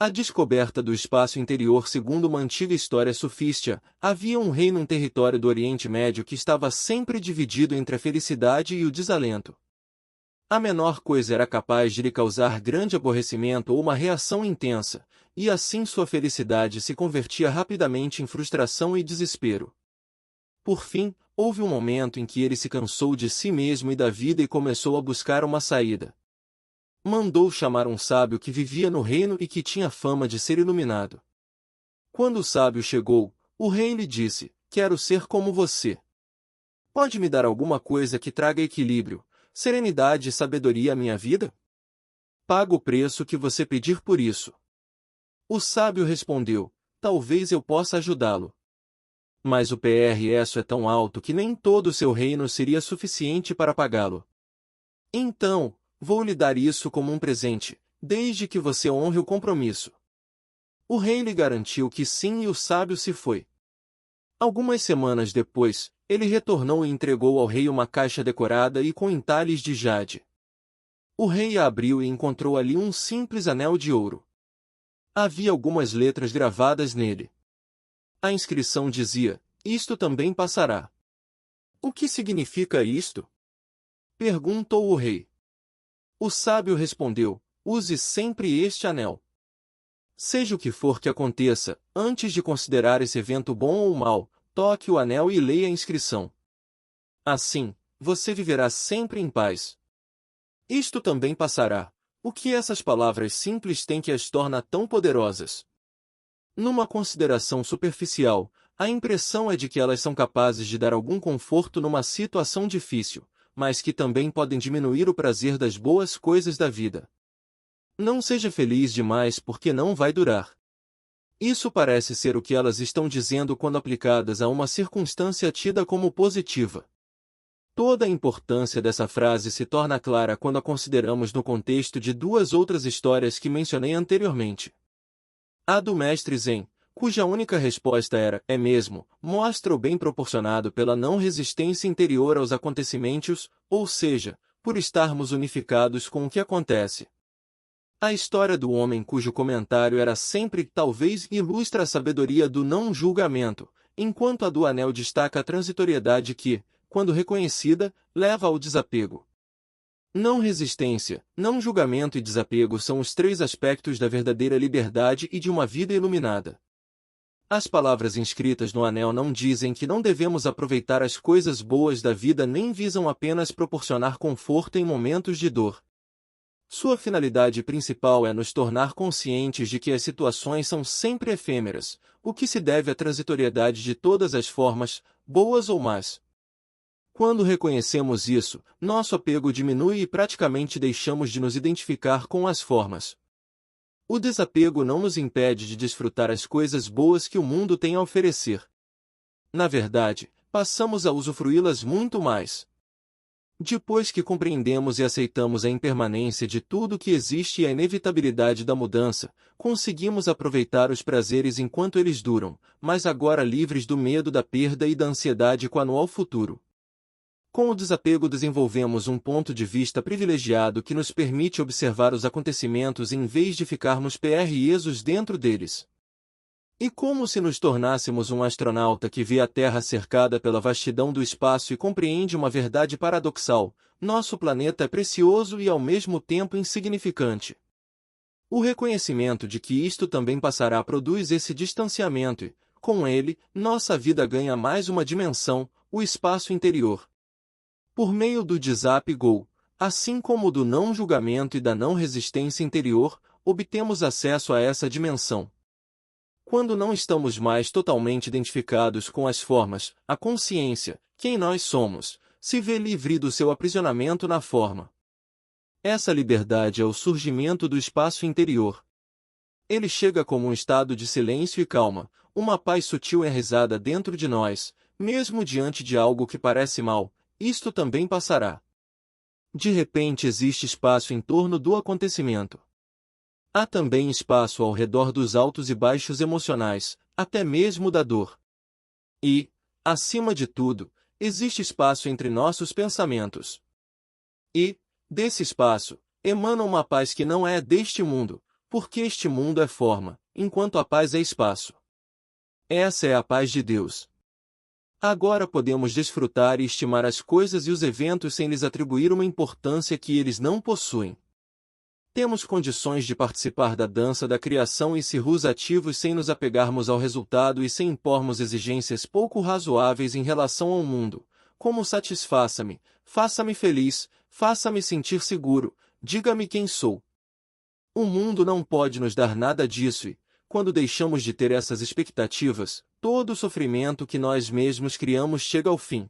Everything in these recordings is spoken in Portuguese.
A descoberta do espaço interior. Segundo uma antiga história sufística, havia um reino em território do Oriente Médio que estava sempre dividido entre a felicidade e o desalento. A menor coisa era capaz de lhe causar grande aborrecimento ou uma reação intensa, e assim sua felicidade se convertia rapidamente em frustração e desespero. Por fim, houve um momento em que ele se cansou de si mesmo e da vida e começou a buscar uma saída. Mandou chamar um sábio que vivia no reino e que tinha fama de ser iluminado. Quando o sábio chegou, o rei lhe disse: "Quero ser como você. Pode me dar alguma coisa que traga equilíbrio, serenidade e sabedoria à minha vida? Pago o preço que você pedir por isso." O sábio respondeu: "Talvez eu possa ajudá-lo. Mas o preço é tão alto que nem todo o seu reino seria suficiente para pagá-lo. Então, vou lhe dar isso como um presente, desde que você honre o compromisso." O rei lhe garantiu que sim e o sábio se foi. Algumas semanas depois, ele retornou e entregou ao rei uma caixa decorada e com entalhes de jade. O rei a abriu e encontrou ali um simples anel de ouro. Havia algumas letras gravadas nele. A inscrição dizia: "Isto também passará." "O que significa isto?" perguntou o rei. O sábio respondeu: "Use sempre este anel. Seja o que for que aconteça, antes de considerar esse evento bom ou mau, toque o anel e leia a inscrição. Assim, você viverá sempre em paz. Isto também passará." O que essas palavras simples têm que as torna tão poderosas? Numa consideração superficial, a impressão é de que elas são capazes de dar algum conforto numa situação difícil, mas que também podem diminuir o prazer das boas coisas da vida. Não seja feliz demais porque não vai durar. Isso parece ser o que elas estão dizendo quando aplicadas a uma circunstância tida como positiva. Toda a importância dessa frase se torna clara quando a consideramos no contexto de duas outras histórias que mencionei anteriormente. A do mestre Zen, cuja única resposta era "é mesmo", mostra o bem proporcionado pela não resistência interior aos acontecimentos, ou seja, por estarmos unificados com o que acontece. A história do homem cujo comentário era sempre "talvez" ilustra a sabedoria do não julgamento, enquanto a do anel destaca a transitoriedade que, quando reconhecida, leva ao desapego. Não resistência, não julgamento e desapego são os três aspectos da verdadeira liberdade e de uma vida iluminada. As palavras inscritas no anel não dizem que não devemos aproveitar as coisas boas da vida nem visam apenas proporcionar conforto em momentos de dor. Sua finalidade principal é nos tornar conscientes de que as situações são sempre efêmeras, o que se deve à transitoriedade de todas as formas, boas ou más. Quando reconhecemos isso, nosso apego diminui e praticamente deixamos de nos identificar com as formas. O desapego não nos impede de desfrutar as coisas boas que o mundo tem a oferecer. Na verdade, passamos a usufruí-las muito mais. Depois que compreendemos e aceitamos a impermanência de tudo que existe e a inevitabilidade da mudança, conseguimos aproveitar os prazeres enquanto eles duram, mas agora livres do medo da perda e da ansiedade quanto ao futuro. Com o desapego desenvolvemos um ponto de vista privilegiado que nos permite observar os acontecimentos em vez de ficarmos presos dentro deles. E como se nos tornássemos um astronauta que vê a Terra cercada pela vastidão do espaço e compreende uma verdade paradoxal: nosso planeta é precioso e ao mesmo tempo insignificante. O reconhecimento de que isto também passará produz esse distanciamento e, com ele, nossa vida ganha mais uma dimensão, o espaço interior. Por meio do desapego, assim como do não julgamento e da não resistência interior, obtemos acesso a essa dimensão. Quando não estamos mais totalmente identificados com as formas, a consciência, quem nós somos, se vê livre do seu aprisionamento na forma. Essa liberdade é o surgimento do espaço interior. Ele chega como um estado de silêncio e calma, uma paz sutil enraizada dentro de nós, mesmo diante de algo que parece mal. Isto também passará. De repente existe espaço em torno do acontecimento. Há também espaço ao redor dos altos e baixos emocionais, até mesmo da dor. E, acima de tudo, existe espaço entre nossos pensamentos. E, desse espaço, emana uma paz que não é deste mundo, porque este mundo é forma, enquanto a paz é espaço. Essa é a paz de Deus. Agora podemos desfrutar e estimar as coisas e os eventos sem lhes atribuir uma importância que eles não possuem. Temos condições de participar da dança da criação e sermos ativos sem nos apegarmos ao resultado e sem impormos exigências pouco razoáveis em relação ao mundo, como satisfaça-me, faça-me feliz, faça-me sentir seguro, diga-me quem sou. O mundo não pode nos dar nada disso e, quando deixamos de ter essas expectativas, todo o sofrimento que nós mesmos criamos chega ao fim.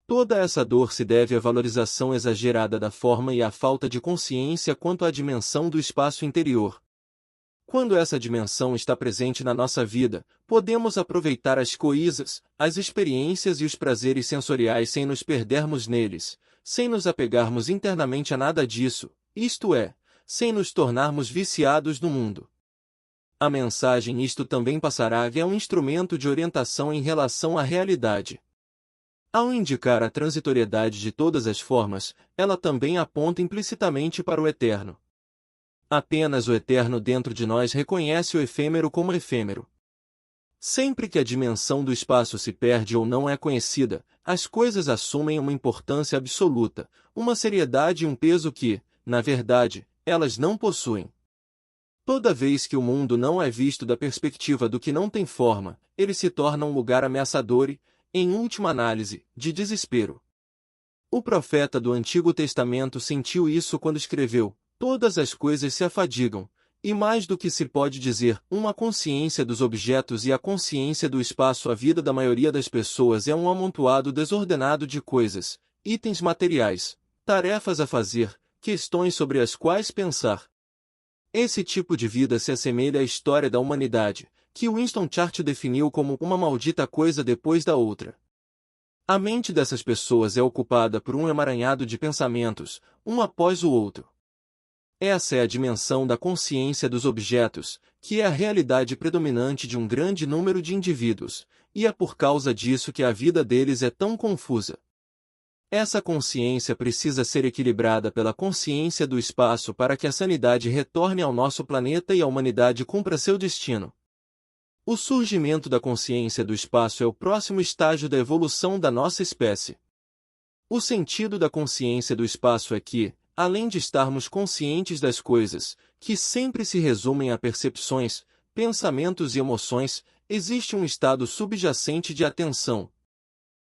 Toda essa dor se deve à valorização exagerada da forma e à falta de consciência quanto à dimensão do espaço interior. Quando essa dimensão está presente na nossa vida, podemos aproveitar as coisas, as experiências e os prazeres sensoriais sem nos perdermos neles, sem nos apegarmos internamente a nada disso, isto é, sem nos tornarmos viciados no mundo. A mensagem "isto também passará" é um instrumento de orientação em relação à realidade. Ao indicar a transitoriedade de todas as formas, ela também aponta implicitamente para o eterno. Apenas o eterno dentro de nós reconhece o efêmero como efêmero. Sempre que a dimensão do espaço se perde ou não é conhecida, as coisas assumem uma importância absoluta, uma seriedade e um peso que, na verdade, elas não possuem. Toda vez que o mundo não é visto da perspectiva do que não tem forma, ele se torna um lugar ameaçador e, em última análise, de desespero. O profeta do Antigo Testamento sentiu isso quando escreveu: "Todas as coisas se afadigam", e mais do que se pode dizer, uma consciência dos objetos e a consciência do espaço. A vida da maioria das pessoas é um amontoado desordenado de coisas, itens materiais, tarefas a fazer, questões sobre as quais pensar. Esse tipo de vida se assemelha à história da humanidade, que Winston Churchill definiu como uma maldita coisa depois da outra. A mente dessas pessoas é ocupada por um emaranhado de pensamentos, um após o outro. Essa é a dimensão da consciência dos objetos, que é a realidade predominante de um grande número de indivíduos, e é por causa disso que a vida deles é tão confusa. Essa consciência precisa ser equilibrada pela consciência do espaço para que a sanidade retorne ao nosso planeta e a humanidade cumpra seu destino. O surgimento da consciência do espaço é o próximo estágio da evolução da nossa espécie. O sentido da consciência do espaço é que, além de estarmos conscientes das coisas, que sempre se resumem a percepções, pensamentos e emoções, existe um estado subjacente de atenção.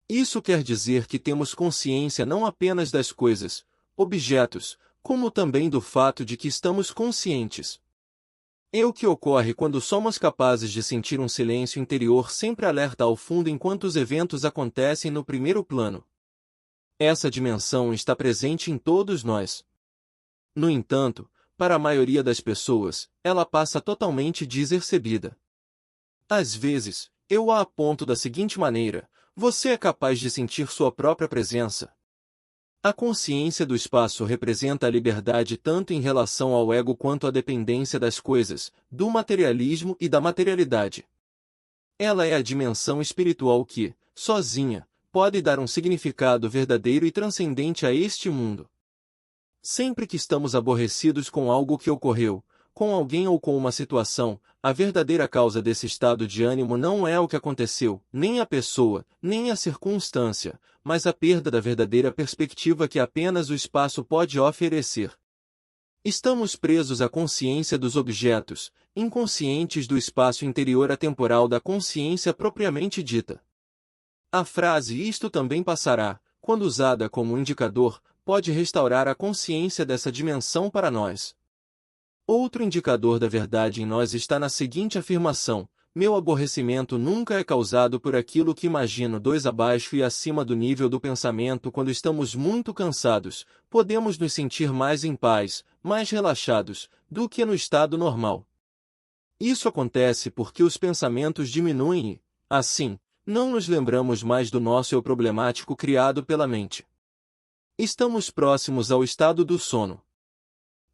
Isso quer dizer que temos consciência não apenas das coisas, objetos, como também do fato de que estamos conscientes. É o que ocorre quando somos capazes de sentir um silêncio interior sempre alerta ao fundo enquanto os eventos acontecem no primeiro plano. Essa dimensão está presente em todos nós. No entanto, para a maioria das pessoas, ela passa totalmente despercebida. Às vezes, eu a aponto da seguinte maneira: você é capaz de sentir sua própria presença. A consciência do espaço representa a liberdade tanto em relação ao ego quanto à dependência das coisas, do materialismo e da materialidade. Ela é a dimensão espiritual que, sozinha, pode dar um significado verdadeiro e transcendente a este mundo. Sempre que estamos aborrecidos com algo que ocorreu, com alguém ou com uma situação, a verdadeira causa desse estado de ânimo não é o que aconteceu, nem a pessoa, nem a circunstância, mas a perda da verdadeira perspectiva que apenas o espaço pode oferecer. Estamos presos à consciência dos objetos, inconscientes do espaço interior atemporal da consciência propriamente dita. A frase "isto também passará", quando usada como indicador, pode restaurar a consciência dessa dimensão para nós. Outro indicador da verdade em nós está na seguinte afirmação: meu aborrecimento nunca é causado por aquilo que imagino. Abaixo e acima do nível do pensamento. Quando estamos muito cansados, podemos nos sentir mais em paz, mais relaxados, do que no estado normal. Isso acontece porque os pensamentos diminuem e, assim, não nos lembramos mais do nosso eu problemático criado pela mente. Estamos próximos ao estado do sono.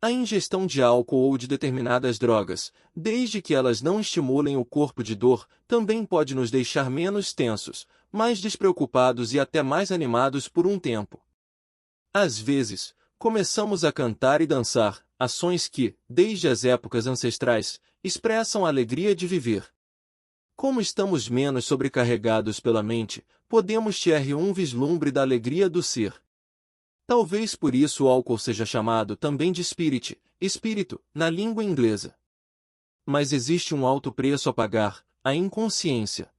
A ingestão de álcool ou de determinadas drogas, desde que elas não estimulem o corpo de dor, também pode nos deixar menos tensos, mais despreocupados e até mais animados por um tempo. Às vezes, Começamos a cantar e dançar, ações que, desde as épocas ancestrais, expressam a alegria de viver. Como estamos menos sobrecarregados pela mente, podemos ter um vislumbre da alegria do ser. Talvez por isso o álcool seja chamado também de spirit, espírito, na língua inglesa. Mas existe um alto preço a pagar, a inconsciência.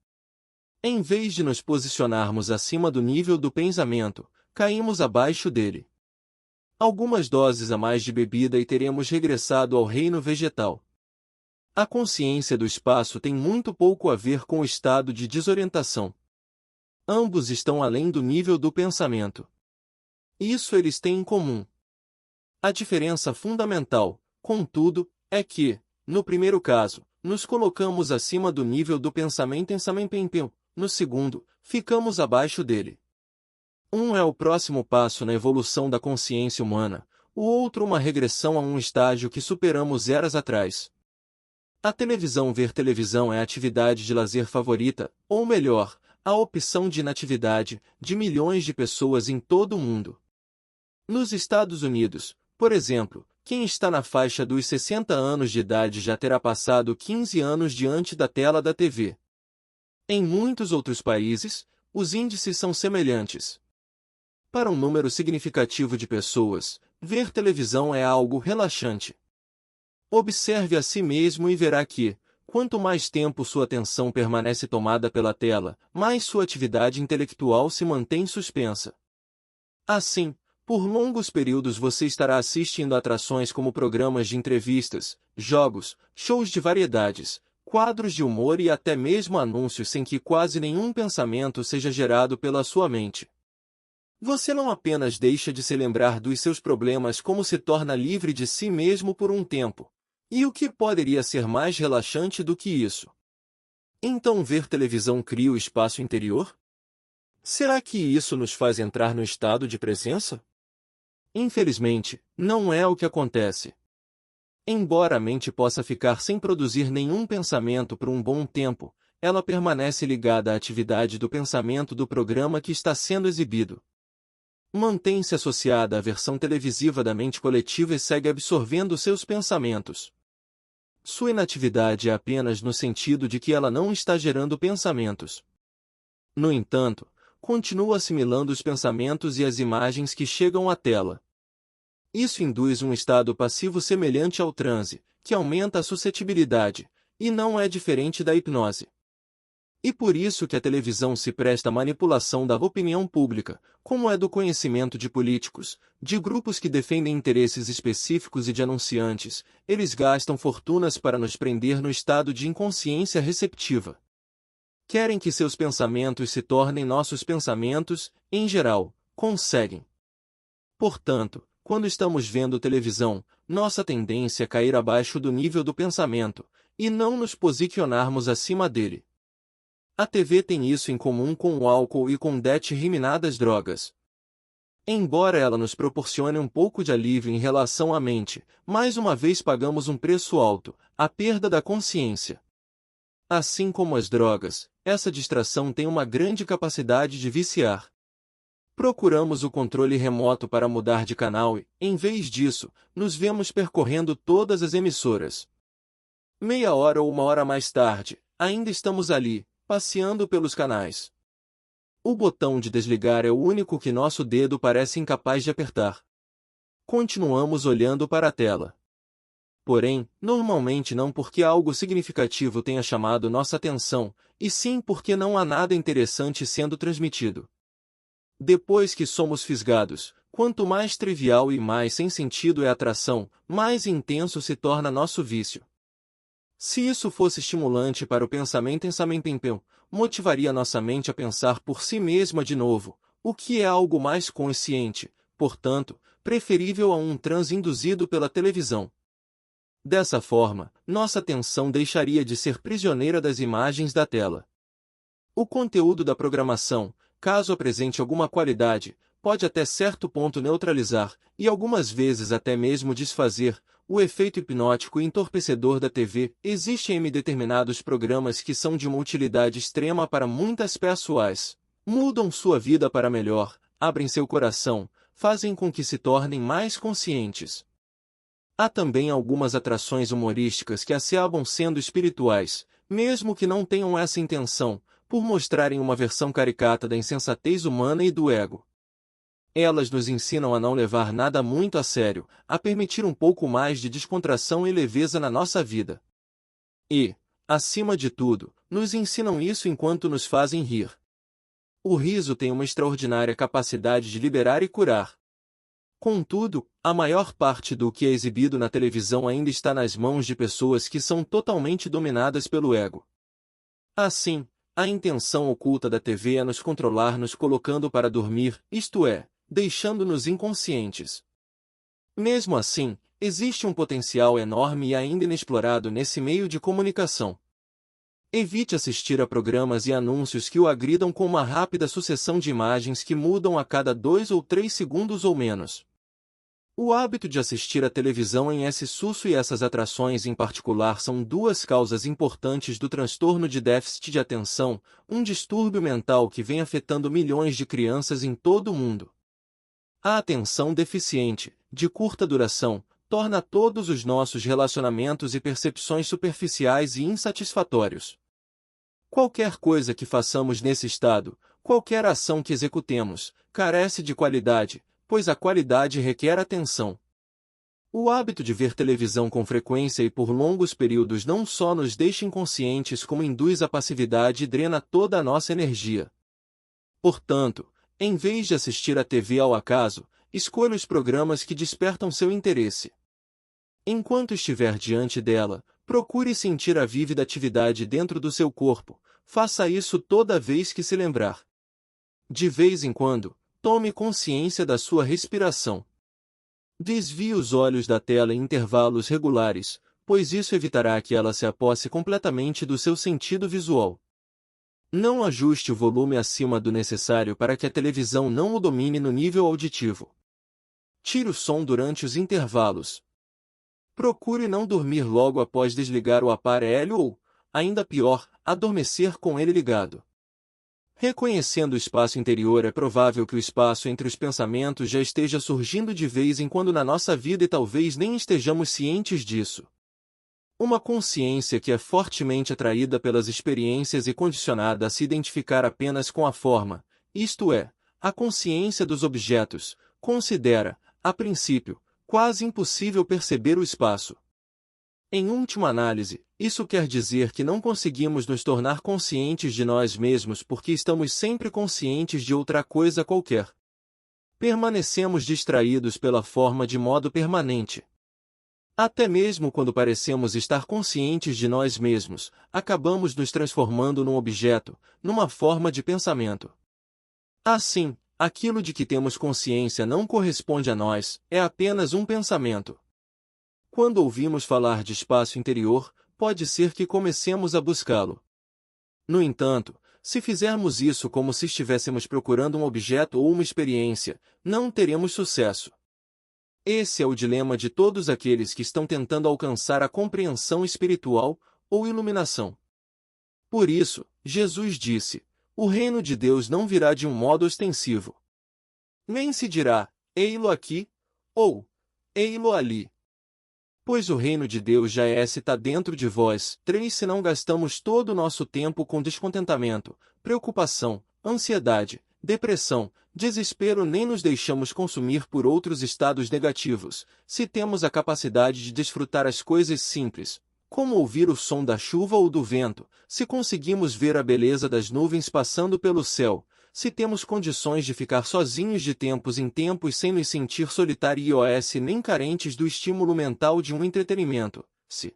Em vez de nos posicionarmos acima do nível do pensamento, caímos abaixo dele. Algumas doses a mais de bebida e teremos regressado ao reino vegetal. A consciência do espaço tem muito pouco a ver com o estado de desorientação. Ambos estão além do nível do pensamento. Isso eles têm em comum. A diferença fundamental, contudo, é que, no primeiro caso, nos colocamos acima do nível do pensamento em no segundo, ficamos abaixo dele. Um é o próximo passo na evolução da consciência humana, o outro uma regressão a um estágio que superamos eras atrás. Ver televisão é a atividade de lazer favorita, ou melhor, a opção de inatividade, de milhões de pessoas em todo o mundo. Nos Estados Unidos, por exemplo, quem está na faixa dos 60 anos de idade já terá passado 15 anos diante da tela da TV. Em muitos outros países, os índices são semelhantes. Para um número significativo de pessoas, ver televisão é algo relaxante. Observe a si mesmo e verá que, quanto mais tempo sua atenção permanece tomada pela tela, mais sua atividade intelectual se mantém suspensa. Assim, por longos períodos você estará assistindo a atrações como programas de entrevistas, jogos, shows de variedades, quadros de humor e até mesmo anúncios sem que quase nenhum pensamento seja gerado pela sua mente. Você não apenas deixa de se lembrar dos seus problemas, como se torna livre de si mesmo por um tempo. E o que poderia ser mais relaxante do que isso? Então ver televisão cria o espaço interior? Será que isso nos faz entrar no estado de presença? Infelizmente, não é o que acontece. Embora a mente possa ficar sem produzir nenhum pensamento por um bom tempo, ela permanece ligada à atividade do pensamento do programa que está sendo exibido. Mantém-se associada à versão televisiva da mente coletiva e segue absorvendo seus pensamentos. Sua inatividade é apenas no sentido de que ela não está gerando pensamentos. No entanto, continua assimilando os pensamentos e as imagens que chegam à tela. Isso induz um estado passivo semelhante ao transe, que aumenta a suscetibilidade, e não é diferente da hipnose. E por isso que a televisão se presta à manipulação da opinião pública, como é do conhecimento de políticos, de grupos que defendem interesses específicos e de anunciantes, eles gastam fortunas para nos prender no estado de inconsciência receptiva. Querem que seus pensamentos se tornem nossos pensamentos, em geral, conseguem. Portanto, quando estamos vendo televisão, nossa tendência é cair abaixo do nível do pensamento, e não nos posicionarmos acima dele. A TV tem isso em comum com o álcool e com determinadas drogas. Embora ela nos proporcione um pouco de alívio em relação à mente, mais uma vez pagamos um preço alto, a perda da consciência. Assim como as drogas, essa distração tem uma grande capacidade de viciar. Procuramos o controle remoto para mudar de canal e, em vez disso, nos vemos percorrendo todas as emissoras. Meia hora ou uma hora mais tarde, ainda estamos ali, passeando pelos canais. O botão de desligar é o único que nosso dedo parece incapaz de apertar. Continuamos olhando para a tela. Porém, normalmente não porque algo significativo tenha chamado nossa atenção, e sim porque não há nada interessante sendo transmitido. Depois que somos fisgados, quanto mais trivial e mais sem sentido é a atração, mais intenso se torna nosso vício. Se isso fosse estimulante para o pensamento motivaria nossa mente a pensar por si mesma de novo, o que é algo mais consciente, portanto, preferível a um transe induzido pela televisão. Dessa forma, nossa atenção deixaria de ser prisioneira das imagens da tela. O conteúdo da programação, caso apresente alguma qualidade, pode até certo ponto neutralizar, e algumas vezes até mesmo desfazer, o efeito hipnótico e entorpecedor da TV. Existem determinados programas que são de uma utilidade extrema para muitas pessoas. Mudam sua vida para melhor, abrem seu coração, fazem com que se tornem mais conscientes. Há também algumas atrações humorísticas que acabam sendo espirituais, mesmo que não tenham essa intenção, por mostrarem uma versão caricata da insensatez humana e do ego. Elas nos ensinam a não levar nada muito a sério, a permitir um pouco mais de descontração e leveza na nossa vida. E, acima de tudo, nos ensinam isso enquanto nos fazem rir. O riso tem uma extraordinária capacidade de liberar e curar. Contudo, a maior parte do que é exibido na televisão ainda está nas mãos de pessoas que são totalmente dominadas pelo ego. Assim, a intenção oculta da TV é nos controlar, nos colocando para dormir, isto é, deixando-nos inconscientes. Mesmo assim, existe um potencial enorme e ainda inexplorado nesse meio de comunicação. Evite assistir a programas e anúncios que o agridam com uma rápida sucessão de imagens que mudam a cada 2 ou 3 segundos ou menos. O hábito de assistir à televisão em excesso e essas atrações em particular são duas causas importantes do transtorno de déficit de atenção, um distúrbio mental que vem afetando milhões de crianças em todo o mundo. A atenção deficiente, de curta duração, torna todos os nossos relacionamentos e percepções superficiais e insatisfatórios. Qualquer coisa que façamos nesse estado, qualquer ação que executemos, carece de qualidade, pois a qualidade requer atenção. O hábito de ver televisão com frequência e por longos períodos não só nos deixa inconscientes como induz à passividade e drena toda a nossa energia. Portanto, em vez de assistir à TV ao acaso, escolha os programas que despertam seu interesse. Enquanto estiver diante dela, procure sentir a vívida atividade dentro do seu corpo, faça isso toda vez que se lembrar. De vez em quando, tome consciência da sua respiração. Desvie os olhos da tela em intervalos regulares, pois isso evitará que ela se aposse completamente do seu sentido visual. Não ajuste o volume acima do necessário para que a televisão não o domine no nível auditivo. Tire o som durante os intervalos. Procure não dormir logo após desligar o aparelho ou, ainda pior, adormecer com ele ligado. Reconhecendo o espaço interior, é provável que o espaço entre os pensamentos já esteja surgindo de vez em quando na nossa vida e talvez nem estejamos cientes disso. Uma consciência que é fortemente atraída pelas experiências e condicionada a se identificar apenas com a forma, isto é, a consciência dos objetos, considera, a princípio, quase impossível perceber o espaço. Em última análise, isso quer dizer que não conseguimos nos tornar conscientes de nós mesmos porque estamos sempre conscientes de outra coisa qualquer. Permanecemos distraídos pela forma de modo permanente. Até mesmo quando parecemos estar conscientes de nós mesmos, acabamos nos transformando num objeto, numa forma de pensamento. Assim, aquilo de que temos consciência não corresponde a nós, é apenas um pensamento. Quando ouvimos falar de espaço interior, pode ser que comecemos a buscá-lo. No entanto, se fizermos isso como se estivéssemos procurando um objeto ou uma experiência, não teremos sucesso. Esse é o dilema de todos aqueles que estão tentando alcançar a compreensão espiritual, ou iluminação. Por isso, Jesus disse, o reino de Deus não virá de um modo ostensivo. Nem se dirá, ei-lo aqui, ou, ei-lo ali. Pois o reino de Deus já está dentro de vós. 3. Se não gastamos todo o nosso tempo com descontentamento, preocupação, ansiedade, depressão, desespero nem nos deixamos consumir por outros estados negativos, se temos a capacidade de desfrutar as coisas simples, como ouvir o som da chuva ou do vento, se conseguimos ver a beleza das nuvens passando pelo céu, se temos condições de ficar sozinhos de tempos em tempos sem nos sentir solitários nem carentes do estímulo mental de um entretenimento, se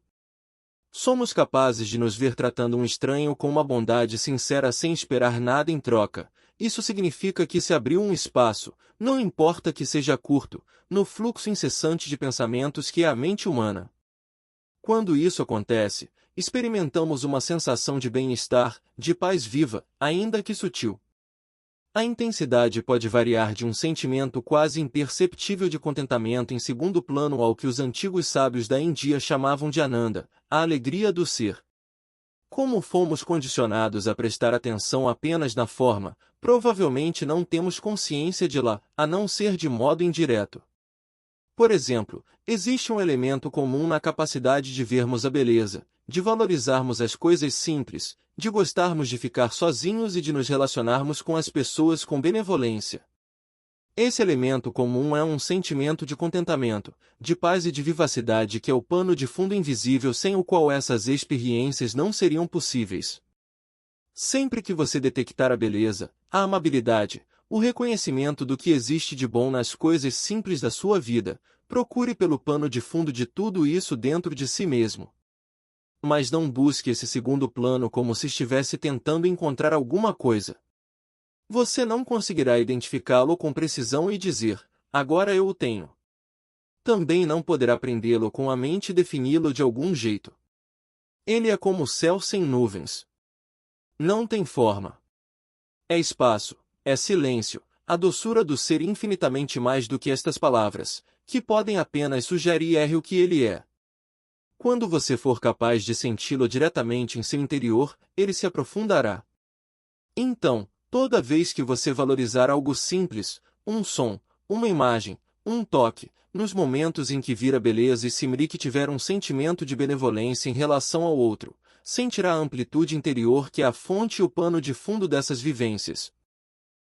somos capazes de nos ver tratando um estranho com uma bondade sincera sem esperar nada em troca, isso significa que se abriu um espaço, não importa que seja curto, no fluxo incessante de pensamentos que é a mente humana. Quando isso acontece, experimentamos uma sensação de bem-estar, de paz viva, ainda que sutil. A intensidade pode variar de um sentimento quase imperceptível de contentamento em segundo plano ao que os antigos sábios da Índia chamavam de Ananda, a alegria do ser. Como fomos condicionados a prestar atenção apenas na forma, provavelmente não temos consciência de lá, a não ser de modo indireto. Por exemplo, existe um elemento comum na capacidade de vermos a beleza, de valorizarmos as coisas simples, de gostarmos de ficar sozinhos e de nos relacionarmos com as pessoas com benevolência. Esse elemento comum é um sentimento de contentamento, de paz e de vivacidade que é o pano de fundo invisível sem o qual essas experiências não seriam possíveis. Sempre que você detectar a beleza, a amabilidade, o reconhecimento do que existe de bom nas coisas simples da sua vida, procure pelo pano de fundo de tudo isso dentro de si mesmo. Mas não busque esse segundo plano como se estivesse tentando encontrar alguma coisa. Você não conseguirá identificá-lo com precisão e dizer, agora eu o tenho. Também não poderá prendê-lo com a mente e defini-lo de algum jeito. Ele é como o céu sem nuvens. Não tem forma. É espaço, é silêncio, a doçura do ser infinitamente mais do que estas palavras, que podem apenas sugerir o que ele é. Quando você for capaz de senti-lo diretamente em seu interior, ele se aprofundará. Então, toda vez que você valorizar algo simples, um som, uma imagem, um toque, nos momentos em que vir a beleza e que tiver um sentimento de benevolência em relação ao outro, sentirá a amplitude interior que é a fonte e o pano de fundo dessas vivências.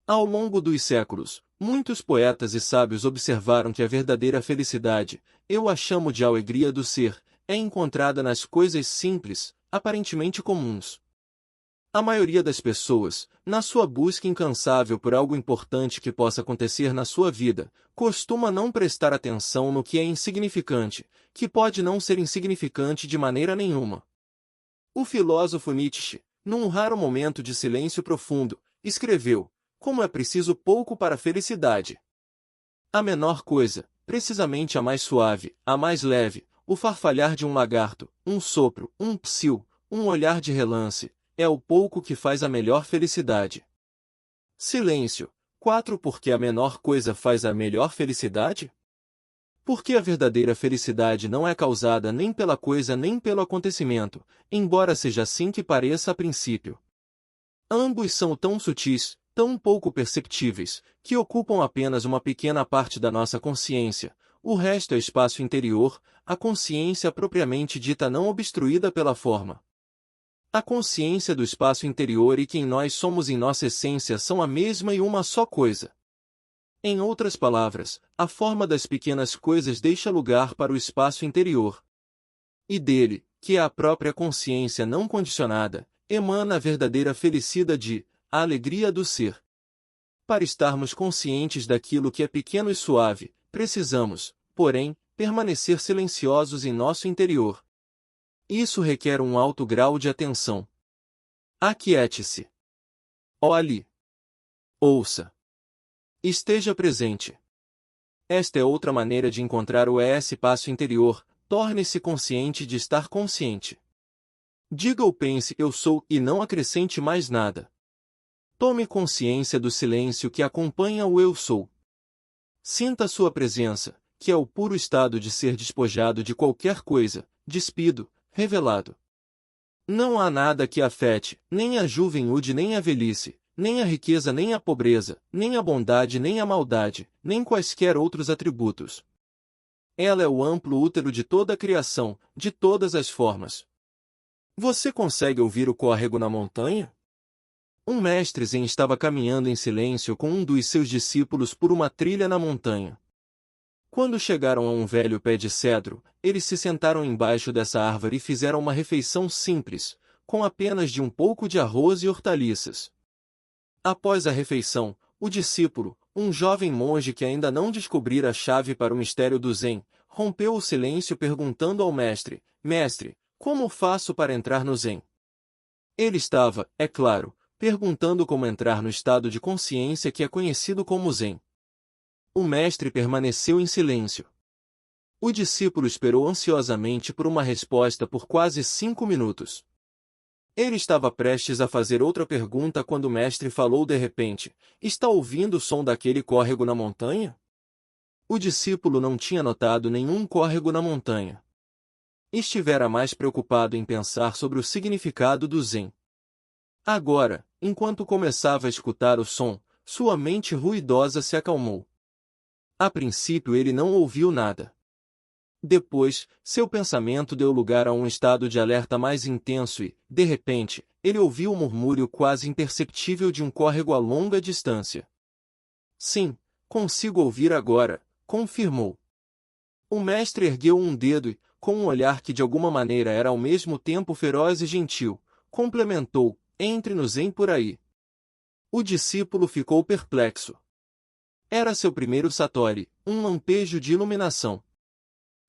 Ao longo dos séculos, muitos poetas e sábios observaram que a verdadeira felicidade, eu a chamo de alegria do ser, é encontrada nas coisas simples, aparentemente comuns. A maioria das pessoas, na sua busca incansável por algo importante que possa acontecer na sua vida, costuma não prestar atenção no que é insignificante, que pode não ser insignificante de maneira nenhuma. O filósofo Nietzsche, num raro momento de silêncio profundo, escreveu: como é preciso pouco para a felicidade. A menor coisa, precisamente a mais suave, a mais leve, o farfalhar de um lagarto, um sopro, um psiu, um olhar de relance, é o pouco que faz a melhor felicidade. Silêncio. 4. Por que a menor coisa faz a melhor felicidade? Porque a verdadeira felicidade não é causada nem pela coisa nem pelo acontecimento, embora seja assim que pareça a princípio. Ambos são tão sutis, tão pouco perceptíveis, que ocupam apenas uma pequena parte da nossa consciência, o resto é espaço interior, a consciência propriamente dita não obstruída pela forma. A consciência do espaço interior e quem nós somos em nossa essência são a mesma e uma só coisa. Em outras palavras, a forma das pequenas coisas deixa lugar para o espaço interior. E dele, que é a própria consciência não condicionada, emana a verdadeira felicidade, a alegria do ser. Para estarmos conscientes daquilo que é pequeno e suave, precisamos, porém, permanecer silenciosos em nosso interior. Isso requer um alto grau de atenção. Aquiete-se. Olhe. Ouça. Esteja presente. Esta é outra maneira de encontrar o espaço interior, torne-se consciente de estar consciente. Diga ou pense eu sou e não acrescente mais nada. Tome consciência do silêncio que acompanha o eu sou. Sinta sua presença, que é o puro estado de ser despojado de qualquer coisa, despido, revelado. Não há nada que afete, nem a juventude nem a velhice, nem a riqueza nem a pobreza, nem a bondade nem a maldade, nem quaisquer outros atributos. Ela é o amplo útero de toda a criação, de todas as formas. Você consegue ouvir o córrego na montanha? Um mestre zen estava caminhando em silêncio com um dos seus discípulos por uma trilha na montanha. Quando chegaram a um velho pé de cedro, eles se sentaram embaixo dessa árvore e fizeram uma refeição simples, com apenas de um pouco de arroz e hortaliças. Após a refeição, o discípulo, um jovem monge que ainda não descobrira a chave para o mistério do Zen, rompeu o silêncio perguntando ao mestre: Mestre, como faço para entrar no Zen? Ele estava, é claro, perguntando como entrar no estado de consciência que é conhecido como Zen. O mestre permaneceu em silêncio. O discípulo esperou ansiosamente por uma resposta por quase 5 minutos. Ele estava prestes a fazer outra pergunta quando o mestre falou de repente: Está ouvindo o som daquele córrego na montanha? O discípulo não tinha notado nenhum córrego na montanha. estivera mais preocupado em pensar sobre o significado do Zen. Agora, enquanto começava a escutar o som, sua mente ruidosa se acalmou. A princípio ele não ouviu nada. Depois, seu pensamento deu lugar a um estado de alerta mais intenso e, de repente, ele ouviu o murmúrio quase imperceptível de um córrego a longa distância. Sim, consigo ouvir agora, confirmou. O mestre ergueu um dedo e, com um olhar que de alguma maneira era ao mesmo tempo feroz e gentil, complementou: entre-nos em por aí. O discípulo ficou perplexo. Era seu primeiro satori, um lampejo de iluminação.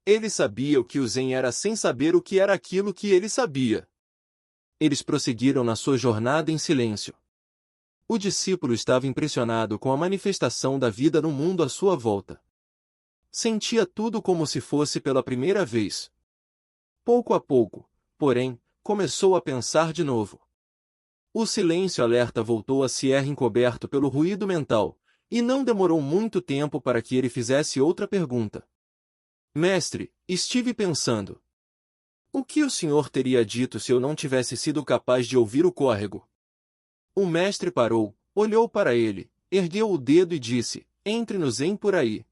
Ele sabia o que o Zen era sem saber o que era aquilo que ele sabia. Eles prosseguiram na sua jornada em silêncio. O discípulo estava impressionado com a manifestação da vida no mundo à sua volta. Sentia tudo como se fosse pela primeira vez. Pouco a pouco, porém, começou a pensar de novo. O silêncio alerta voltou a se encoberto pelo ruído mental, e não demorou muito tempo para que ele fizesse outra pergunta. Mestre, estive pensando. O que o senhor teria dito se eu não tivesse sido capaz de ouvir o córrego? O mestre parou, olhou para ele, ergueu o dedo e disse: entre-nos em por aí.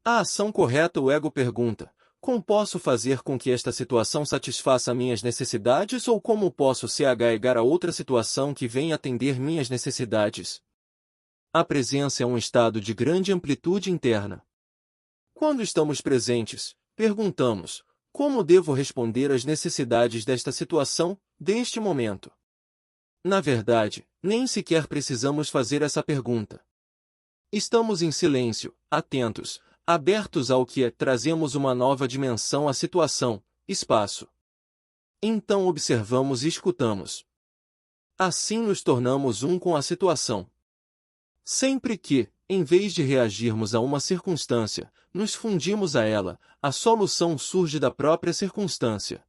A ação correta, o ego pergunta: como posso fazer com que esta situação satisfaça minhas necessidades ou como posso chegar a outra situação que venha atender minhas necessidades? A presença é um estado de grande amplitude interna. Quando estamos presentes, perguntamos: como devo responder às necessidades desta situação, deste momento? Na verdade, nem sequer precisamos fazer essa pergunta. Estamos em silêncio, atentos, abertos ao que é, trazemos uma nova dimensão à situação, espaço. Então observamos e escutamos. Assim nos tornamos um com a situação. Sempre que, em vez de reagirmos a uma circunstância, nos fundimos a ela, a solução surge da própria circunstância.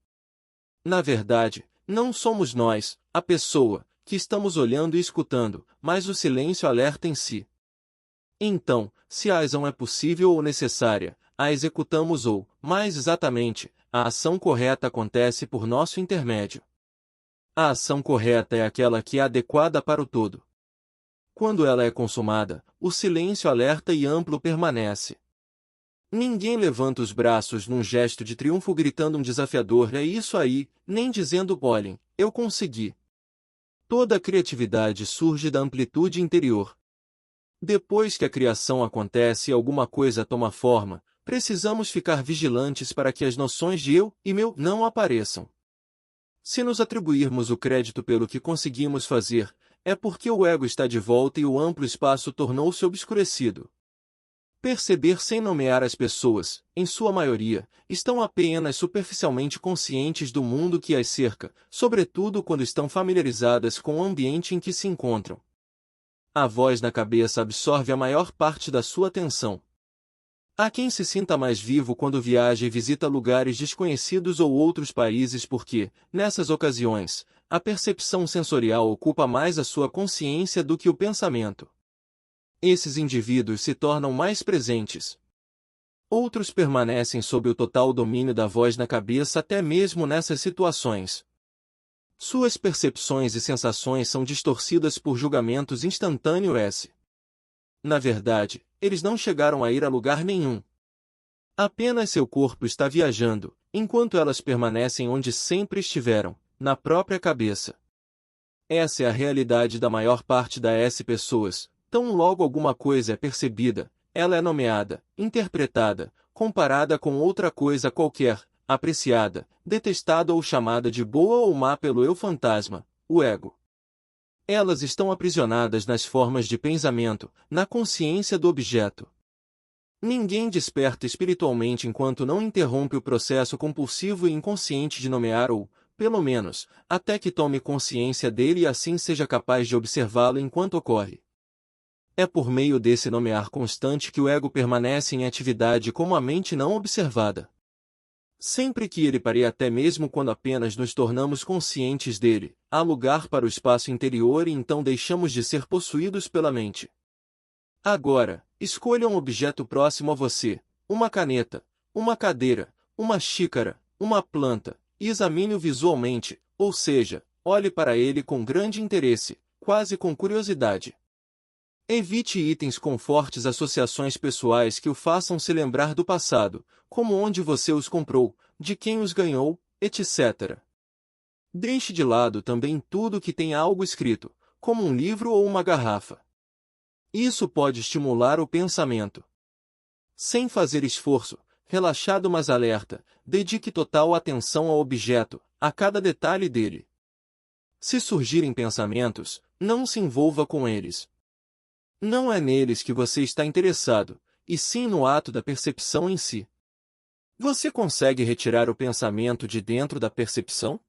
Na verdade, não somos nós, a pessoa, que estamos olhando e escutando, mas o silêncio alerta em si. Então, se a ação é possível ou necessária, a executamos ou, mais exatamente, a ação correta acontece por nosso intermédio. A ação correta é aquela que é adequada para o todo. Quando ela é consumada, o silêncio alerta e amplo permanece. Ninguém levanta os braços num gesto de triunfo gritando um desafiador "é isso aí", nem dizendo "olhem, eu consegui". Toda a criatividade surge da amplitude interior. Depois que a criação acontece e alguma coisa toma forma, precisamos ficar vigilantes para que as noções de eu e meu não apareçam. Se nos atribuirmos o crédito pelo que conseguimos fazer, é porque o ego está de volta e o amplo espaço tornou-se obscurecido. Perceber sem nomear as pessoas, em sua maioria, estão apenas superficialmente conscientes do mundo que as cerca, sobretudo quando estão familiarizadas com o ambiente em que se encontram. A voz na cabeça absorve a maior parte da sua atenção. Há quem se sinta mais vivo quando viaja e visita lugares desconhecidos ou outros países porque, nessas ocasiões, a percepção sensorial ocupa mais a sua consciência do que o pensamento. Esses indivíduos se tornam mais presentes. Outros permanecem sob o total domínio da voz na cabeça até mesmo nessas situações. Suas percepções e sensações são distorcidas por julgamentos instantâneos. Na verdade, eles não chegaram a ir a lugar nenhum. Apenas seu corpo está viajando, enquanto elas permanecem onde sempre estiveram, na própria cabeça. Essa é a realidade da maior parte das pessoas. Tão logo alguma coisa é percebida, ela é nomeada, interpretada, comparada com outra coisa qualquer, apreciada, detestada ou chamada de boa ou má pelo eu fantasma, o ego. Elas estão aprisionadas nas formas de pensamento, na consciência do objeto. Ninguém desperta espiritualmente enquanto não interrompe o processo compulsivo e inconsciente de nomear ou, pelo menos, até que tome consciência dele e assim seja capaz de observá-lo enquanto ocorre. É por meio desse nomear constante que o ego permanece em atividade como a mente não observada. Sempre que ele pare, até mesmo quando apenas nos tornamos conscientes dele, há lugar para o espaço interior e então deixamos de ser possuídos pela mente. Agora, escolha um objeto próximo a você, uma caneta, uma cadeira, uma xícara, uma planta, e examine-o visualmente, ou seja, olhe para ele com grande interesse, quase com curiosidade. Evite itens com fortes associações pessoais que o façam se lembrar do passado, como onde você os comprou, de quem os ganhou, etc. Deixe de lado também tudo que tenha algo escrito, como um livro ou uma garrafa. Isso pode estimular o pensamento. Sem fazer esforço, relaxado mas alerta, dedique total atenção ao objeto, a cada detalhe dele. Se surgirem pensamentos, não se envolva com eles. Não é neles que você está interessado, e sim no ato da percepção em si. Você consegue retirar o pensamento de dentro da percepção?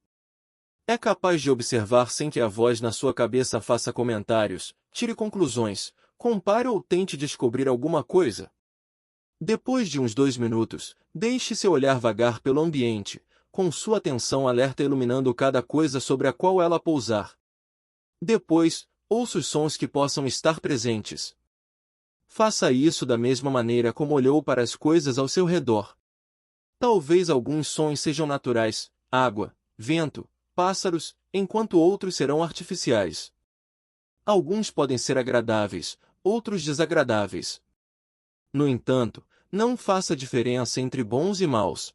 É capaz de observar sem que a voz na sua cabeça faça comentários, tire conclusões, compare ou tente descobrir alguma coisa? Depois de uns 2 minutos, deixe seu olhar vagar pelo ambiente, com sua atenção alerta iluminando cada coisa sobre a qual ela pousar. Depois, ouça os sons que possam estar presentes. Faça isso da mesma maneira como olhou para as coisas ao seu redor. Talvez alguns sons sejam naturais, água, vento, pássaros, enquanto outros serão artificiais. Alguns podem ser agradáveis, outros desagradáveis. No entanto, não faça diferença entre bons e maus.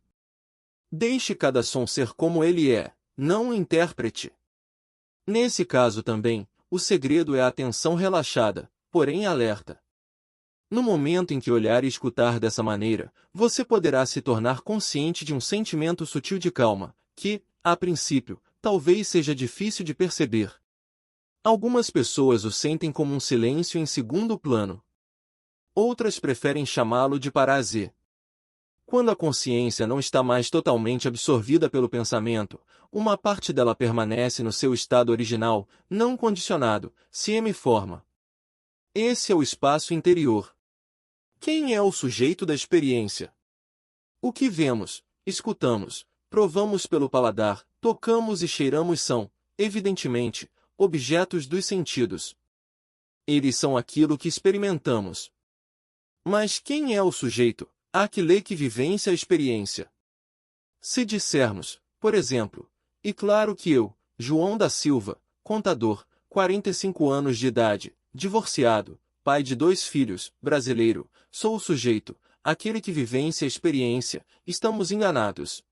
Deixe cada som ser como ele é, não o interprete. Nesse caso também, o segredo é a atenção relaxada, porém alerta. No momento em que olhar e escutar dessa maneira, você poderá se tornar consciente de um sentimento sutil de calma, que, a princípio, talvez seja difícil de perceber. Algumas pessoas o sentem como um silêncio em segundo plano. Outras preferem chamá-lo de parase. Quando a consciência não está mais totalmente absorvida pelo pensamento, uma parte dela permanece no seu estado original, não condicionado, semi-forma. Esse é o espaço interior. Quem é o sujeito da experiência? O que vemos, escutamos, provamos pelo paladar, tocamos e cheiramos são, evidentemente, objetos dos sentidos. Eles são aquilo que experimentamos. Mas quem é o sujeito, aquele que vivencia a experiência? Se dissermos, por exemplo, e claro que eu, João da Silva, contador, 45 anos de idade, divorciado, pai de 2 filhos, brasileiro, sou o sujeito, aquele que vivencia a experiência, estamos enganados.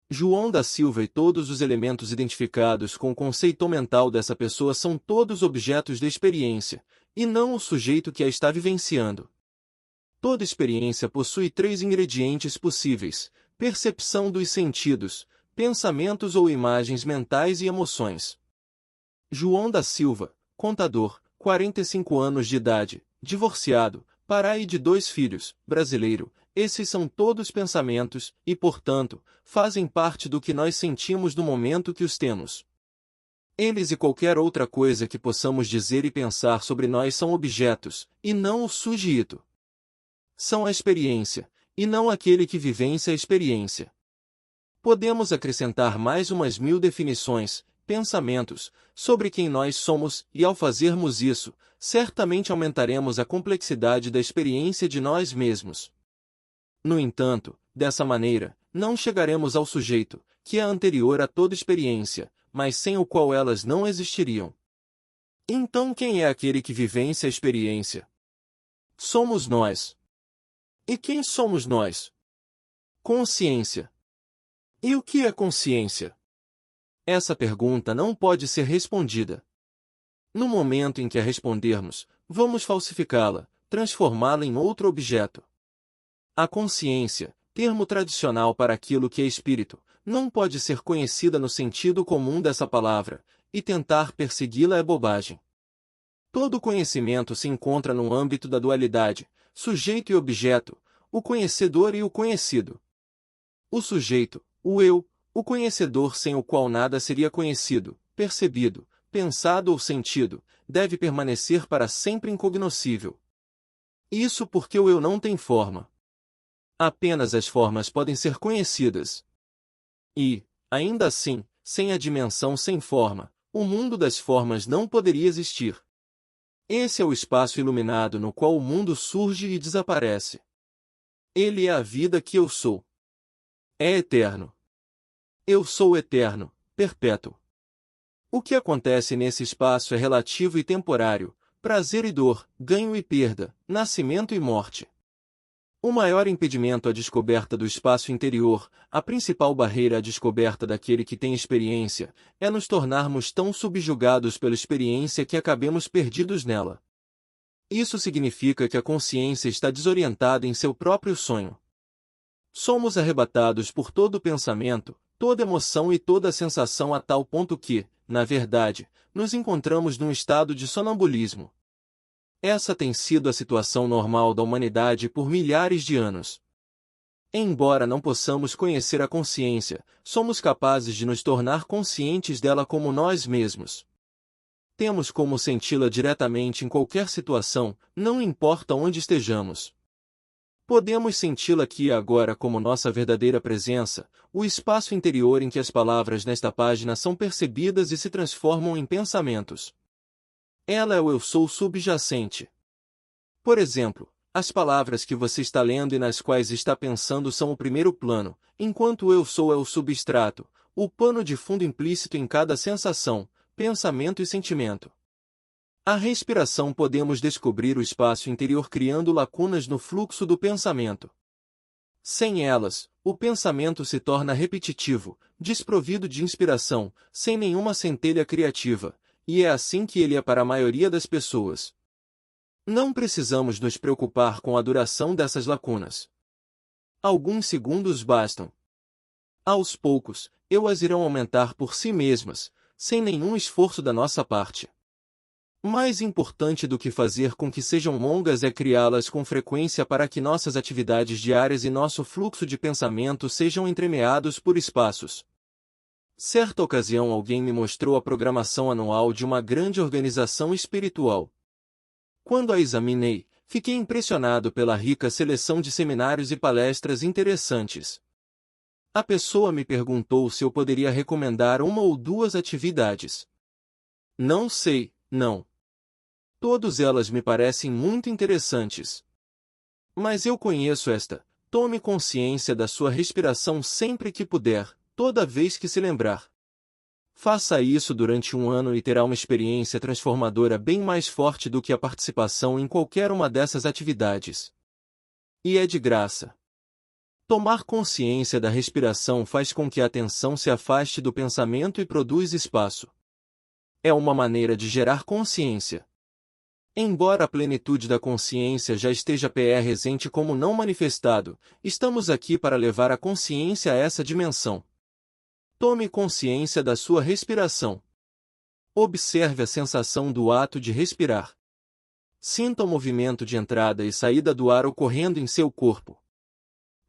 João da Silva e todos os elementos identificados com o conceito mental dessa pessoa são todos objetos de experiência, e não o sujeito que a está vivenciando. Toda experiência possui 3 ingredientes possíveis: percepção dos sentidos, pensamentos ou imagens mentais e emoções. João da Silva, contador, 45 anos de idade, divorciado, pai de 2 filhos, brasileiro, esses são todos pensamentos, e, portanto, fazem parte do que nós sentimos no momento que os temos. Eles e qualquer outra coisa que possamos dizer e pensar sobre nós são objetos, e não o sujeito. São a experiência, e não aquele que vivencia a experiência. Podemos acrescentar mais umas 1000 definições, pensamentos, sobre quem nós somos, e ao fazermos isso, certamente aumentaremos a complexidade da experiência de nós mesmos. No entanto, dessa maneira, não chegaremos ao sujeito, que é anterior a toda experiência, mas sem o qual elas não existiriam. Então quem é aquele que vivencia a experiência? Somos nós. E quem somos nós? Consciência. E o que é consciência? Essa pergunta não pode ser respondida. No momento em que a respondermos, vamos falsificá-la, transformá-la em outro objeto. A consciência, termo tradicional para aquilo que é espírito, não pode ser conhecida no sentido comum dessa palavra, e tentar persegui-la é bobagem. Todo conhecimento se encontra no âmbito da dualidade, sujeito e objeto, o conhecedor e o conhecido. O sujeito, o eu, o conhecedor sem o qual nada seria conhecido, percebido, pensado ou sentido, deve permanecer para sempre incognoscível. Isso porque o eu não tem forma. Apenas as formas podem ser conhecidas. E, ainda assim, sem a dimensão sem forma, o mundo das formas não poderia existir. Esse é o espaço iluminado no qual o mundo surge e desaparece. Ele é a vida que eu sou. É eterno. Eu sou eterno, perpétuo. O que acontece nesse espaço é relativo e temporário, prazer e dor, ganho e perda, nascimento e morte. O maior impedimento à descoberta do espaço interior, a principal barreira à descoberta daquele que tem experiência, é nos tornarmos tão subjugados pela experiência que acabemos perdidos nela. Isso significa que a consciência está desorientada em seu próprio sonho. Somos arrebatados por todo pensamento, toda emoção e toda sensação a tal ponto que, na verdade, nos encontramos num estado de sonambulismo. Essa tem sido a situação normal da humanidade por milhares de anos. Embora não possamos conhecer a consciência, somos capazes de nos tornar conscientes dela como nós mesmos. Temos como senti-la diretamente em qualquer situação, não importa onde estejamos. Podemos senti-la aqui e agora como nossa verdadeira presença, o espaço interior em que as palavras nesta página são percebidas e se transformam em pensamentos. Ela é o eu sou subjacente. Por exemplo, as palavras que você está lendo e nas quais está pensando são o primeiro plano, enquanto o eu sou é o substrato, o pano de fundo implícito em cada sensação, pensamento e sentimento. A respiração podemos descobrir o espaço interior criando lacunas no fluxo do pensamento. Sem elas, o pensamento se torna repetitivo, desprovido de inspiração, sem nenhuma centelha criativa, e é assim que ele é para a maioria das pessoas. Não precisamos nos preocupar com a duração dessas lacunas. Alguns segundos bastam. Aos poucos, elas irão aumentar por si mesmas, sem nenhum esforço da nossa parte. Mais importante do que fazer com que sejam longas é criá-las com frequência para que nossas atividades diárias e nosso fluxo de pensamento sejam entremeados por espaços. Certa ocasião alguém me mostrou a programação anual de uma grande organização espiritual. Quando a examinei, fiquei impressionado pela rica seleção de seminários e palestras interessantes. A pessoa me perguntou se eu poderia recomendar uma ou duas atividades. Não sei, não. Todas elas me parecem muito interessantes. Mas eu conheço esta: tome consciência da sua respiração sempre que puder, toda vez que se lembrar. Faça isso durante um ano e terá uma experiência transformadora bem mais forte do que a participação em qualquer uma dessas atividades. E é de graça. Tomar consciência da respiração faz com que a atenção se afaste do pensamento e produz espaço. É uma maneira de gerar consciência. Embora a plenitude da consciência já esteja presente como não manifestado, estamos aqui para levar a consciência a essa dimensão. Tome consciência da sua respiração. Observe a sensação do ato de respirar. Sinta o movimento de entrada e saída do ar ocorrendo em seu corpo.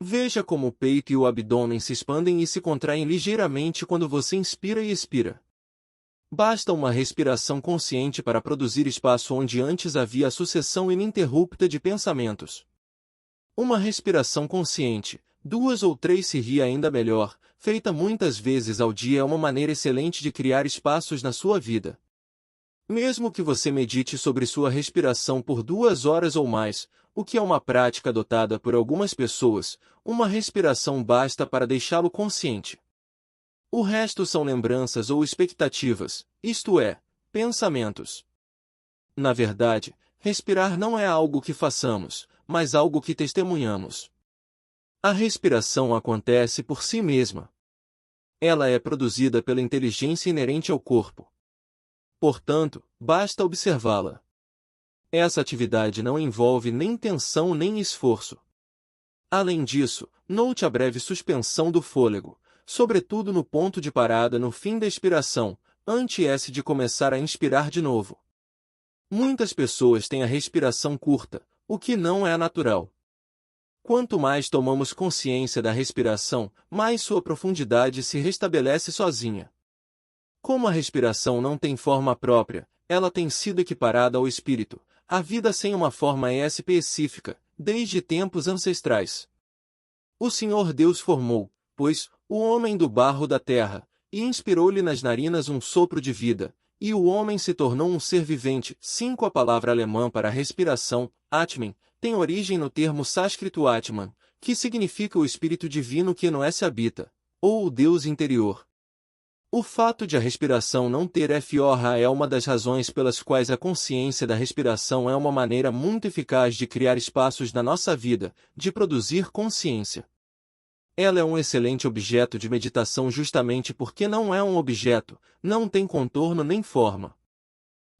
Veja como o peito e o abdômen se expandem e se contraem ligeiramente quando você inspira e expira. Basta uma respiração consciente para produzir espaço onde antes havia a sucessão ininterrupta de pensamentos. Uma respiração consciente, 2 ou 3 seria ainda melhor, feita muitas vezes ao dia é uma maneira excelente de criar espaços na sua vida. Mesmo que você medite sobre sua respiração por 2 horas ou mais, o que é uma prática adotada por algumas pessoas, uma respiração basta para deixá-lo consciente. O resto são lembranças ou expectativas, isto é, pensamentos. Na verdade, respirar não é algo que façamos, mas algo que testemunhamos. A respiração acontece por si mesma. Ela é produzida pela inteligência inerente ao corpo. Portanto, basta observá-la. Essa atividade não envolve nem tensão nem esforço. Além disso, note a breve suspensão do fôlego, sobretudo no ponto de parada no fim da expiração, antes de começar a inspirar de novo. Muitas pessoas têm a respiração curta, o que não é natural. Quanto mais tomamos consciência da respiração, mais sua profundidade se restabelece sozinha. Como a respiração não tem forma própria, ela tem sido equiparada ao espírito, a vida sem uma forma específica, desde tempos ancestrais. O Senhor Deus formou, pois, o homem do barro da terra, e inspirou-lhe nas narinas um sopro de vida, e o homem se tornou um ser vivente. 5 A palavra alemã para respiração, Atmen, tem origem no termo sânscrito Atman, que significa o espírito divino que no S habita, ou o Deus interior. O fato de a respiração não ter FORA é uma das razões pelas quais a consciência da respiração é uma maneira muito eficaz de criar espaços na nossa vida, de produzir consciência. Ela é um excelente objeto de meditação justamente porque não é um objeto, não tem contorno nem forma.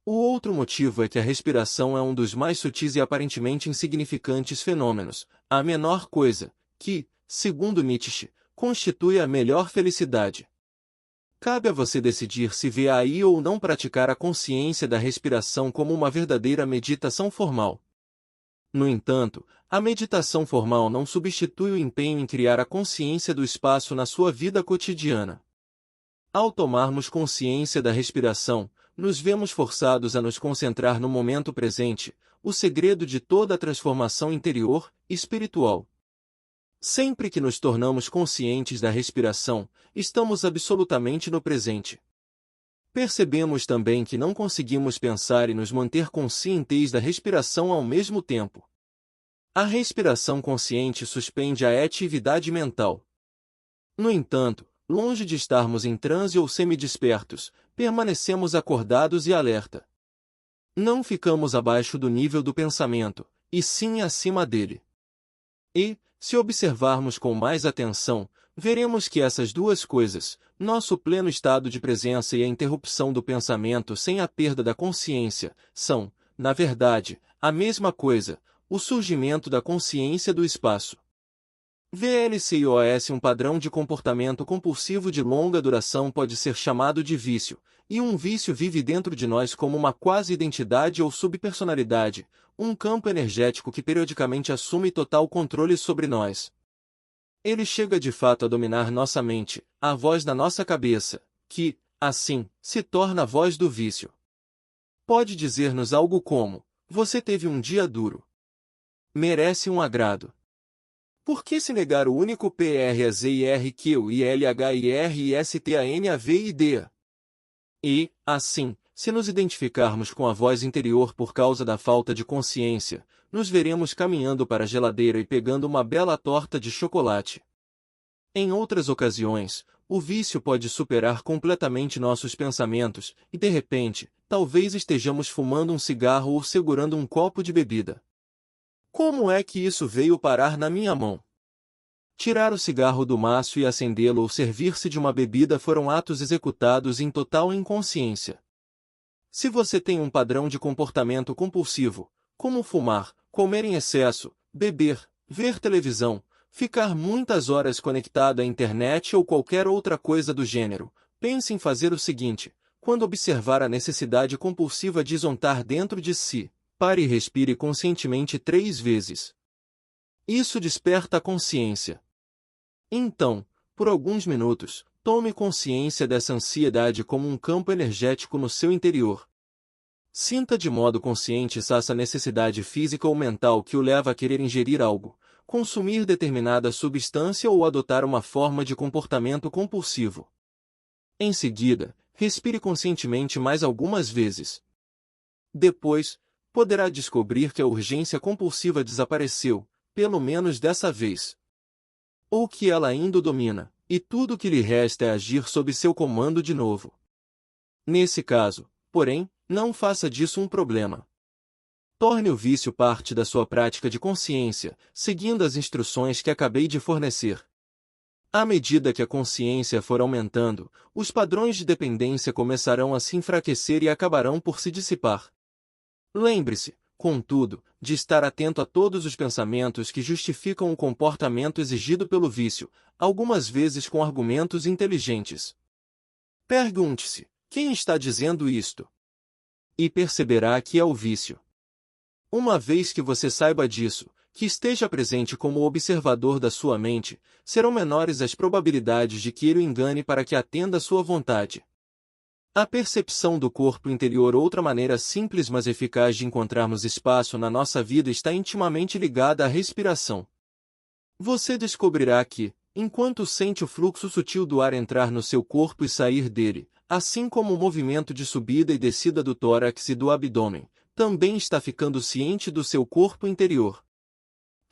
O outro motivo é que a respiração é um dos mais sutis e aparentemente insignificantes fenômenos, a menor coisa, que, segundo Nietzsche, constitui a melhor felicidade. Cabe a você decidir se vê aí ou não praticar a consciência da respiração como uma verdadeira meditação formal. No entanto, a meditação formal não substitui o empenho em criar a consciência do espaço na sua vida cotidiana. Ao tomarmos consciência da respiração, nos vemos forçados a nos concentrar no momento presente, o segredo de toda a transformação interior e espiritual. Sempre que nos tornamos conscientes da respiração, estamos absolutamente no presente. Percebemos também que não conseguimos pensar e nos manter conscientes da respiração ao mesmo tempo. A respiração consciente suspende a atividade mental. No entanto, longe de estarmos em transe ou semidespertos, permanecemos acordados e alerta. Não ficamos abaixo do nível do pensamento, e sim acima dele. E, se observarmos com mais atenção, veremos que essas duas coisas, nosso pleno estado de presença e a interrupção do pensamento sem a perda da consciência, são, na verdade, a mesma coisa, o surgimento da consciência do espaço. VLCIOS. Um padrão de comportamento compulsivo de longa duração pode ser chamado de vício, e um vício vive dentro de nós como uma quase-identidade ou subpersonalidade, um campo energético que periodicamente assume total controle sobre nós. Ele chega de fato a dominar nossa mente, a voz da nossa cabeça, que, assim, se torna a voz do vício. Pode dizer-nos algo como: você teve um dia duro. Merece um agrado. Por que se negar o único PRAZIRQILHIRISTANAVID? E, assim, se nos identificarmos com a voz interior por causa da falta de consciência, nos veremos caminhando para a geladeira e pegando uma bela torta de chocolate. Em outras ocasiões, o vício pode superar completamente nossos pensamentos, e de repente, talvez estejamos fumando um cigarro ou segurando um copo de bebida. Como é que isso veio parar na minha mão? Tirar o cigarro do maço e acendê-lo ou servir-se de uma bebida foram atos executados em total inconsciência. Se você tem um padrão de comportamento compulsivo, como fumar, comer em excesso, beber, ver televisão, ficar muitas horas conectado à internet ou qualquer outra coisa do gênero, pense em fazer o seguinte: quando observar a necessidade compulsiva de zontar dentro de si, pare e respire conscientemente 3 vezes. Isso desperta a consciência. Então, por alguns minutos, tome consciência dessa ansiedade como um campo energético no seu interior. Sinta de modo consciente essa necessidade física ou mental que o leva a querer ingerir algo, consumir determinada substância ou adotar uma forma de comportamento compulsivo. Em seguida, respire conscientemente mais algumas vezes. Depois, poderá descobrir que a urgência compulsiva desapareceu, pelo menos dessa vez. Ou que ela ainda o domina, e tudo o que lhe resta é agir sob seu comando de novo. Nesse caso, porém, não faça disso um problema. Torne o vício parte da sua prática de consciência, seguindo as instruções que acabei de fornecer. À medida que a consciência for aumentando, os padrões de dependência começarão a se enfraquecer e acabarão por se dissipar. Lembre-se, contudo, de estar atento a todos os pensamentos que justificam o comportamento exigido pelo vício, algumas vezes com argumentos inteligentes. Pergunte-se: quem está dizendo isto? E perceberá que é o vício. Uma vez que você saiba disso, que esteja presente como observador da sua mente, serão menores as probabilidades de que ele o engane para que atenda à sua vontade. A percepção do corpo interior, outra maneira simples mas eficaz de encontrarmos espaço na nossa vida, está intimamente ligada à respiração. Você descobrirá que, enquanto sente o fluxo sutil do ar entrar no seu corpo e sair dele, assim como o movimento de subida e descida do tórax e do abdômen, também está ficando ciente do seu corpo interior.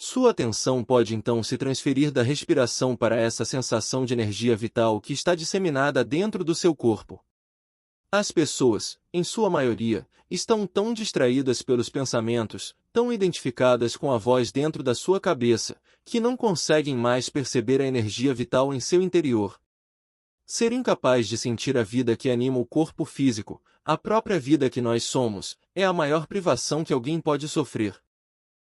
Sua atenção pode então se transferir da respiração para essa sensação de energia vital que está disseminada dentro do seu corpo. As pessoas, em sua maioria, estão tão distraídas pelos pensamentos, tão identificadas com a voz dentro da sua cabeça, que não conseguem mais perceber a energia vital em seu interior. Ser incapaz de sentir a vida que anima o corpo físico, a própria vida que nós somos, é a maior privação que alguém pode sofrer.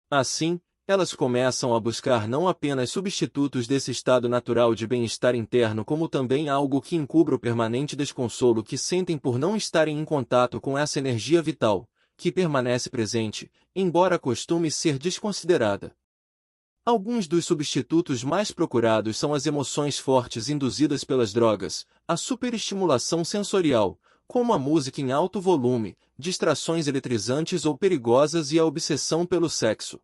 Assim, elas começam a buscar não apenas substitutos desse estado natural de bem-estar interno, como também algo que encubra o permanente desconsolo que sentem por não estarem em contato com essa energia vital, que permanece presente, embora costume ser desconsiderada. Alguns dos substitutos mais procurados são as emoções fortes induzidas pelas drogas, a superestimulação sensorial, como a música em alto volume, distrações eletrizantes ou perigosas e a obsessão pelo sexo.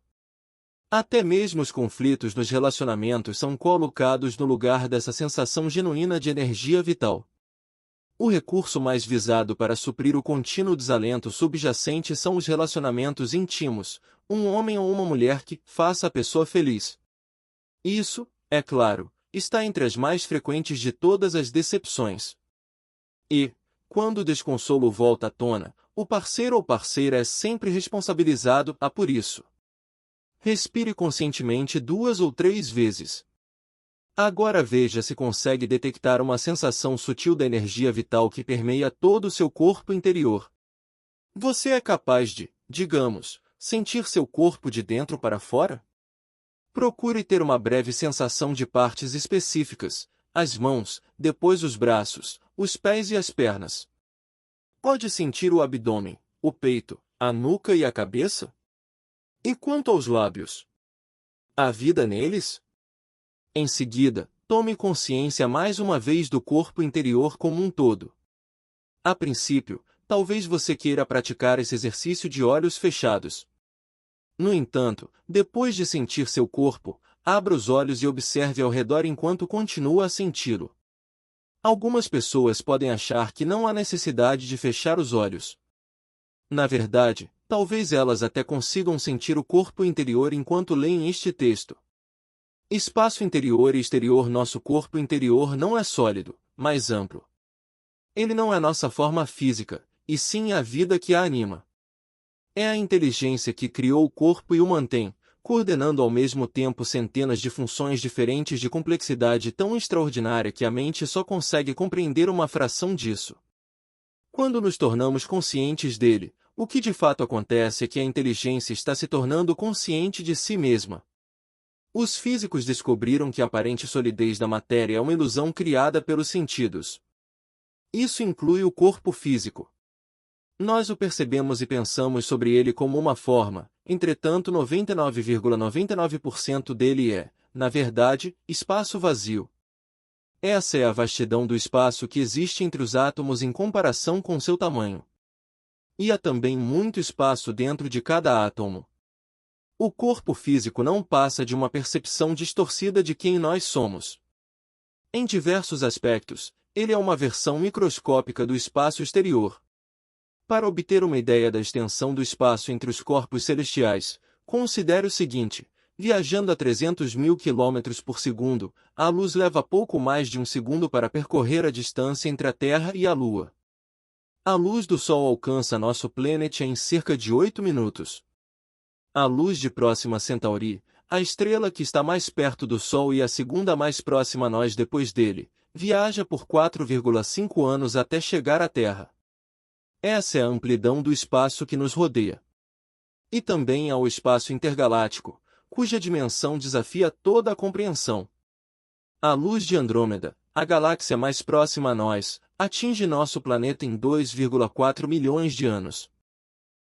Até mesmo os conflitos nos relacionamentos são colocados no lugar dessa sensação genuína de energia vital. O recurso mais visado para suprir o contínuo desalento subjacente são os relacionamentos íntimos, um homem ou uma mulher que faça a pessoa feliz. Isso, é claro, está entre as mais frequentes de todas as decepções. E, quando o desconsolo volta à tona, o parceiro ou parceira é sempre responsabilizado por isso. Respire conscientemente 2 ou 3 vezes. Agora veja se consegue detectar uma sensação sutil da energia vital que permeia todo o seu corpo interior. Você é capaz de, digamos, sentir seu corpo de dentro para fora? Procure ter uma breve sensação de partes específicas, as mãos, depois os braços, os pés e as pernas. Pode sentir o abdômen, o peito, a nuca e a cabeça? E quanto aos lábios? Há vida neles? Em seguida, tome consciência mais uma vez do corpo interior como um todo. A princípio, talvez você queira praticar esse exercício de olhos fechados. No entanto, depois de sentir seu corpo, abra os olhos e observe ao redor enquanto continua a senti-lo. Algumas pessoas podem achar que não há necessidade de fechar os olhos. Na verdade, talvez elas até consigam sentir o corpo interior enquanto leem este texto. Espaço interior e exterior. Nosso corpo interior não é sólido, mas amplo. Ele não é nossa forma física, e sim a vida que a anima. É a inteligência que criou o corpo e o mantém, coordenando ao mesmo tempo centenas de funções diferentes de complexidade tão extraordinária que a mente só consegue compreender uma fração disso. Quando nos tornamos conscientes dele, o que de fato acontece é que a inteligência está se tornando consciente de si mesma. Os físicos descobriram que a aparente solidez da matéria é uma ilusão criada pelos sentidos. Isso inclui o corpo físico. Nós o percebemos e pensamos sobre ele como uma forma, entretanto 99,99% dele é, na verdade, espaço vazio. Essa é a vastidão do espaço que existe entre os átomos em comparação com seu tamanho. E há também muito espaço dentro de cada átomo. O corpo físico não passa de uma percepção distorcida de quem nós somos. Em diversos aspectos, ele é uma versão microscópica do espaço exterior. Para obter uma ideia da extensão do espaço entre os corpos celestiais, considere o seguinte: viajando a 300.000 km por segundo, a luz leva pouco mais de um segundo para percorrer a distância entre a Terra e a Lua. A luz do Sol alcança nosso planeta em cerca de 8 minutos. A luz de Próxima Centauri, a estrela que está mais perto do Sol e a segunda mais próxima a nós depois dele, viaja por 4,5 anos até chegar à Terra. Essa é a amplidão do espaço que nos rodeia. E também há o espaço intergaláctico, cuja dimensão desafia toda a compreensão. A luz de Andrômeda, a galáxia mais próxima a nós, atinge nosso planeta em 2,4 milhões de anos.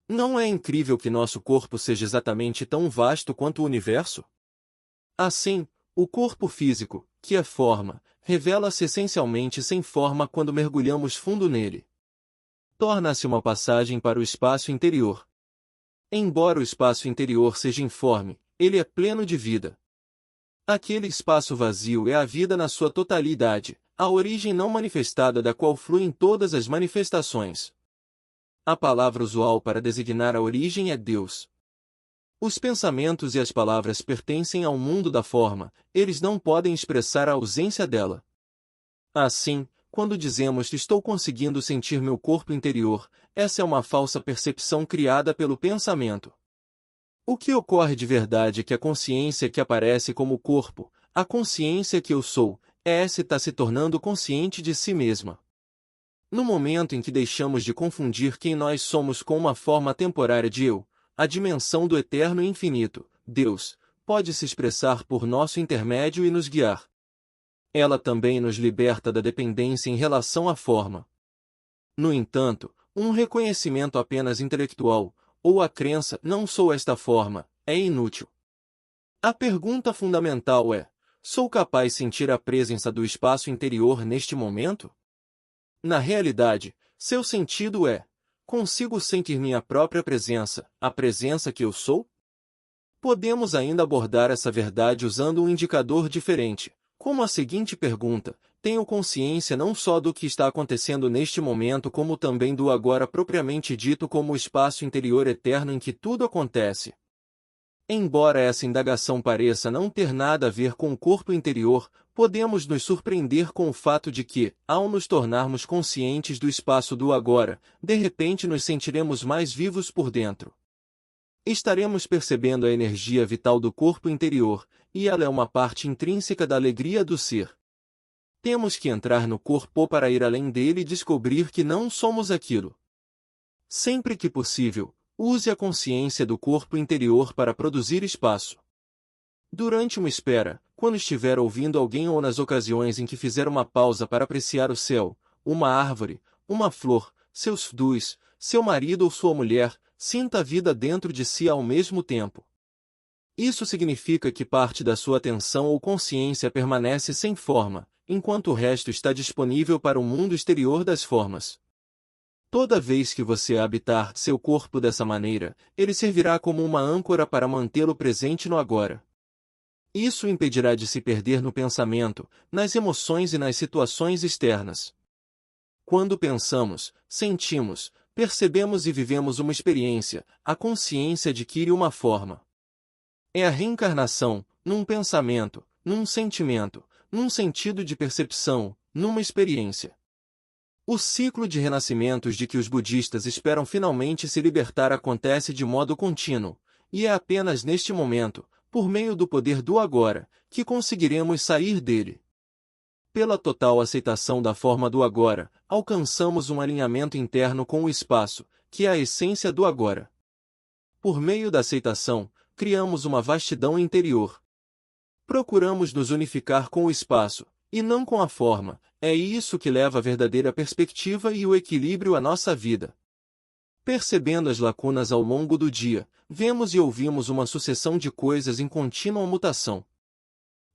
Não é incrível que nosso corpo seja exatamente tão vasto quanto o universo? Assim, o corpo físico, que é forma, revela-se essencialmente sem forma quando mergulhamos fundo nele. Torna-se uma passagem para o espaço interior. Embora o espaço interior seja informe, ele é pleno de vida. Aquele espaço vazio é a vida na sua totalidade, a origem não manifestada da qual fluem todas as manifestações. A palavra usual para designar a origem é Deus. Os pensamentos e as palavras pertencem ao mundo da forma, eles não podem expressar a ausência dela. Assim, quando dizemos que estou conseguindo sentir meu corpo interior, essa é uma falsa percepção criada pelo pensamento. O que ocorre de verdade é que a consciência que aparece como corpo, a consciência que eu sou, essa está se tornando consciente de si mesma. No momento em que deixamos de confundir quem nós somos com uma forma temporária de eu, a dimensão do eterno e infinito, Deus, pode se expressar por nosso intermédio e nos guiar. Ela também nos liberta da dependência em relação à forma. No entanto, um reconhecimento apenas intelectual, ou a crença, não sou esta forma, é inútil. A pergunta fundamental é: sou capaz de sentir a presença do espaço interior neste momento? Na realidade, seu sentido é: consigo sentir minha própria presença, a presença que eu sou? Podemos ainda abordar essa verdade usando um indicador diferente, como a seguinte pergunta: tenho consciência não só do que está acontecendo neste momento como também do agora propriamente dito como o espaço interior eterno em que tudo acontece? Embora essa indagação pareça não ter nada a ver com o corpo interior, podemos nos surpreender com o fato de que, ao nos tornarmos conscientes do espaço do agora, de repente nos sentiremos mais vivos por dentro. Estaremos percebendo a energia vital do corpo interior, e ela é uma parte intrínseca da alegria do ser. Temos que entrar no corpo para ir além dele e descobrir que não somos aquilo. Sempre que possível, use a consciência do corpo interior para produzir espaço. Durante uma espera, quando estiver ouvindo alguém ou nas ocasiões em que fizer uma pausa para apreciar o céu, uma árvore, uma flor, seus filhos, seu marido ou sua mulher, sinta a vida dentro de si ao mesmo tempo. Isso significa que parte da sua atenção ou consciência permanece sem forma, enquanto o resto está disponível para o mundo exterior das formas. Toda vez que você habitar seu corpo dessa maneira, ele servirá como uma âncora para mantê-lo presente no agora. Isso o impedirá de se perder no pensamento, nas emoções e nas situações externas. Quando pensamos, sentimos, percebemos e vivemos uma experiência, a consciência adquire uma forma. É a reencarnação, num pensamento, num sentimento, num sentido de percepção, numa experiência. O ciclo de renascimentos de que os budistas esperam finalmente se libertar acontece de modo contínuo, e é apenas neste momento, por meio do poder do agora, que conseguiremos sair dele. Pela total aceitação da forma do agora, alcançamos um alinhamento interno com o espaço, que é a essência do agora. Por meio da aceitação, criamos uma vastidão interior. Procuramos nos unificar com o espaço, e não com a forma, é isso que leva a verdadeira perspectiva e o equilíbrio à nossa vida. Percebendo as lacunas ao longo do dia, vemos e ouvimos uma sucessão de coisas em contínua mutação.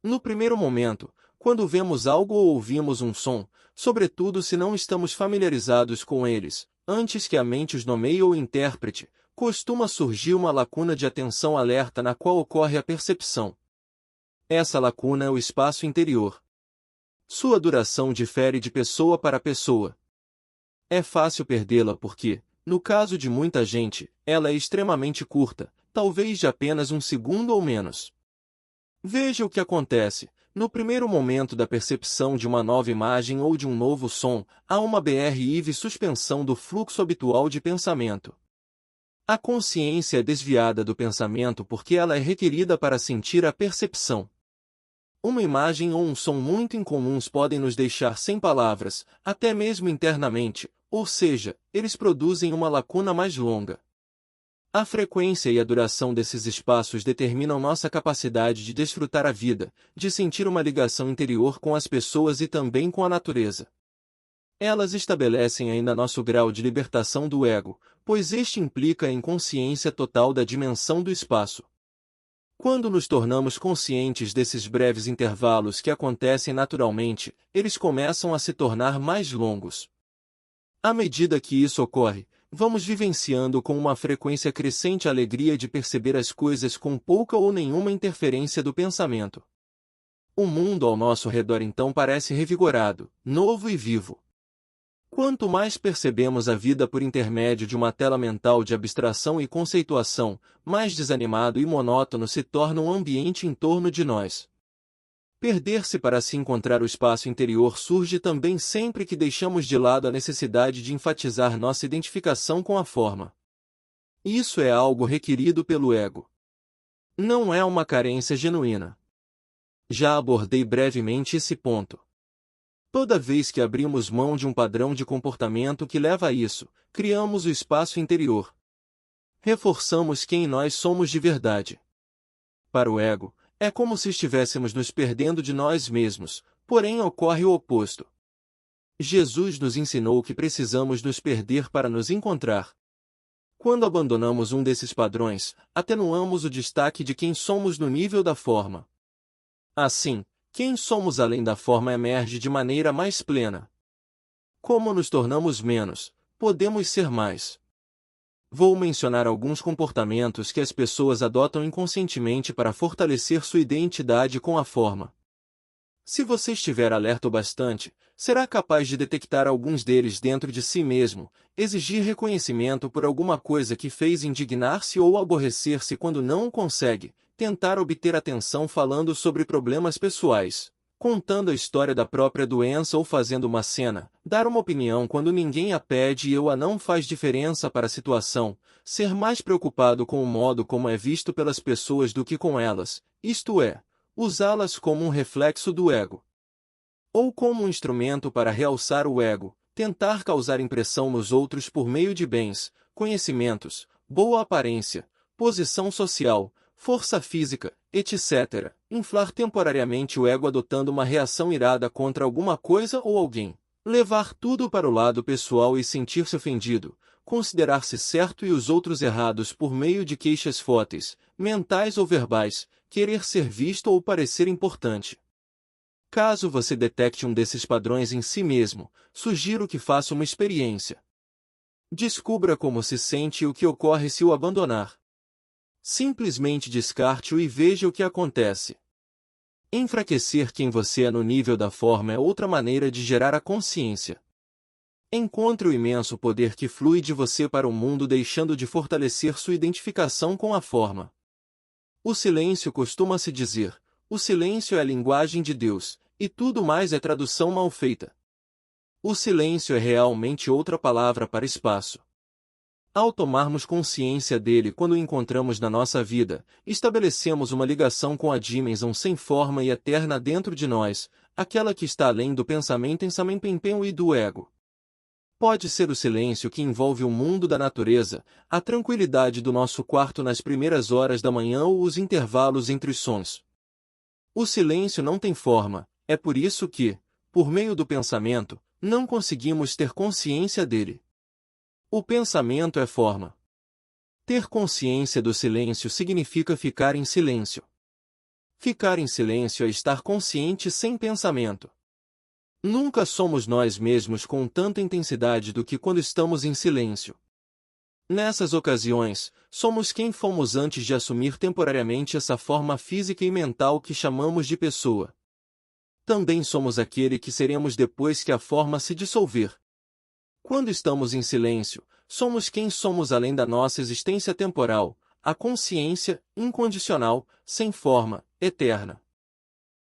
No primeiro momento, quando vemos algo ou ouvimos um som, sobretudo se não estamos familiarizados com eles, antes que a mente os nomeie ou interprete, costuma surgir uma lacuna de atenção alerta na qual ocorre a percepção. Essa lacuna é o espaço interior. Sua duração difere de pessoa para pessoa. É fácil perdê-la porque, no caso de muita gente, ela é extremamente curta, talvez de apenas um segundo ou menos. Veja o que acontece. No primeiro momento da percepção de uma nova imagem ou de um novo som, há uma breve suspensão do fluxo habitual de pensamento. A consciência é desviada do pensamento porque ela é requerida para sentir a percepção. Uma imagem ou um som muito incomuns podem nos deixar sem palavras, até mesmo internamente, ou seja, eles produzem uma lacuna mais longa. A frequência e a duração desses espaços determinam nossa capacidade de desfrutar a vida, de sentir uma ligação interior com as pessoas e também com a natureza. Elas estabelecem ainda nosso grau de libertação do ego, pois este implica a inconsciência total da dimensão do espaço. Quando nos tornamos conscientes desses breves intervalos que acontecem naturalmente, eles começam a se tornar mais longos. À medida que isso ocorre, vamos vivenciando com uma frequência crescente a alegria de perceber as coisas com pouca ou nenhuma interferência do pensamento. O mundo ao nosso redor então parece revigorado, novo e vivo. Quanto mais percebemos a vida por intermédio de uma tela mental de abstração e conceituação, mais desanimado e monótono se torna o ambiente em torno de nós. Perder-se para se encontrar o espaço interior surge também sempre que deixamos de lado a necessidade de enfatizar nossa identificação com a forma. Isso é algo requerido pelo ego. Não é uma carência genuína. Já abordei brevemente esse ponto. Toda vez que abrimos mão de um padrão de comportamento que leva a isso, criamos o espaço interior. Reforçamos quem nós somos de verdade. Para o ego, é como se estivéssemos nos perdendo de nós mesmos, porém ocorre o oposto. Jesus nos ensinou que precisamos nos perder para nos encontrar. Quando abandonamos um desses padrões, atenuamos o destaque de quem somos no nível da forma. Assim, quem somos além da forma emerge de maneira mais plena. Como nos tornamos menos, podemos ser mais. Vou mencionar alguns comportamentos que as pessoas adotam inconscientemente para fortalecer sua identidade com a forma. Se você estiver alerta o bastante, será capaz de detectar alguns deles dentro de si mesmo, exigir reconhecimento por alguma coisa que fez indignar-se ou aborrecer-se quando não o consegue, tentar obter atenção falando sobre problemas pessoais, contando a história da própria doença ou fazendo uma cena, dar uma opinião quando ninguém a pede e ou a não faz diferença para a situação, ser mais preocupado com o modo como é visto pelas pessoas do que com elas, isto é, usá-las como um reflexo do ego. Ou como um instrumento para realçar o ego, tentar causar impressão nos outros por meio de bens, conhecimentos, boa aparência, posição social, força física, etc. Inflar temporariamente o ego adotando uma reação irada contra alguma coisa ou alguém. Levar tudo para o lado pessoal e sentir-se ofendido. Considerar-se certo e os outros errados por meio de queixas fúteis, mentais ou verbais. Querer ser visto ou parecer importante. Caso você detecte um desses padrões em si mesmo, sugiro que faça uma experiência. Descubra como se sente e o que ocorre se o abandonar. Simplesmente descarte-o e veja o que acontece. Enfraquecer quem você é no nível da forma é outra maneira de gerar a consciência. Encontre o imenso poder que flui de você para o mundo deixando de fortalecer sua identificação com a forma. O silêncio costuma-se dizer, o silêncio é a linguagem de Deus, e tudo mais é tradução mal feita. O silêncio é realmente outra palavra para espaço. Ao tomarmos consciência dele quando o encontramos na nossa vida, estabelecemos uma ligação com a dimensão sem forma e eterna dentro de nós, aquela que está além do pensamento e do ego. Pode ser o silêncio que envolve o mundo da natureza, a tranquilidade do nosso quarto nas primeiras horas da manhã ou os intervalos entre os sons. O silêncio não tem forma, é por isso que, por meio do pensamento, não conseguimos ter consciência dele. O pensamento é forma. Ter consciência do silêncio significa ficar em silêncio. Ficar em silêncio é estar consciente sem pensamento. Nunca somos nós mesmos com tanta intensidade do que quando estamos em silêncio. Nessas ocasiões, somos quem fomos antes de assumir temporariamente essa forma física e mental que chamamos de pessoa. Também somos aquele que seremos depois que a forma se dissolver. Quando estamos em silêncio, somos quem somos além da nossa existência temporal, a consciência, incondicional, sem forma, eterna.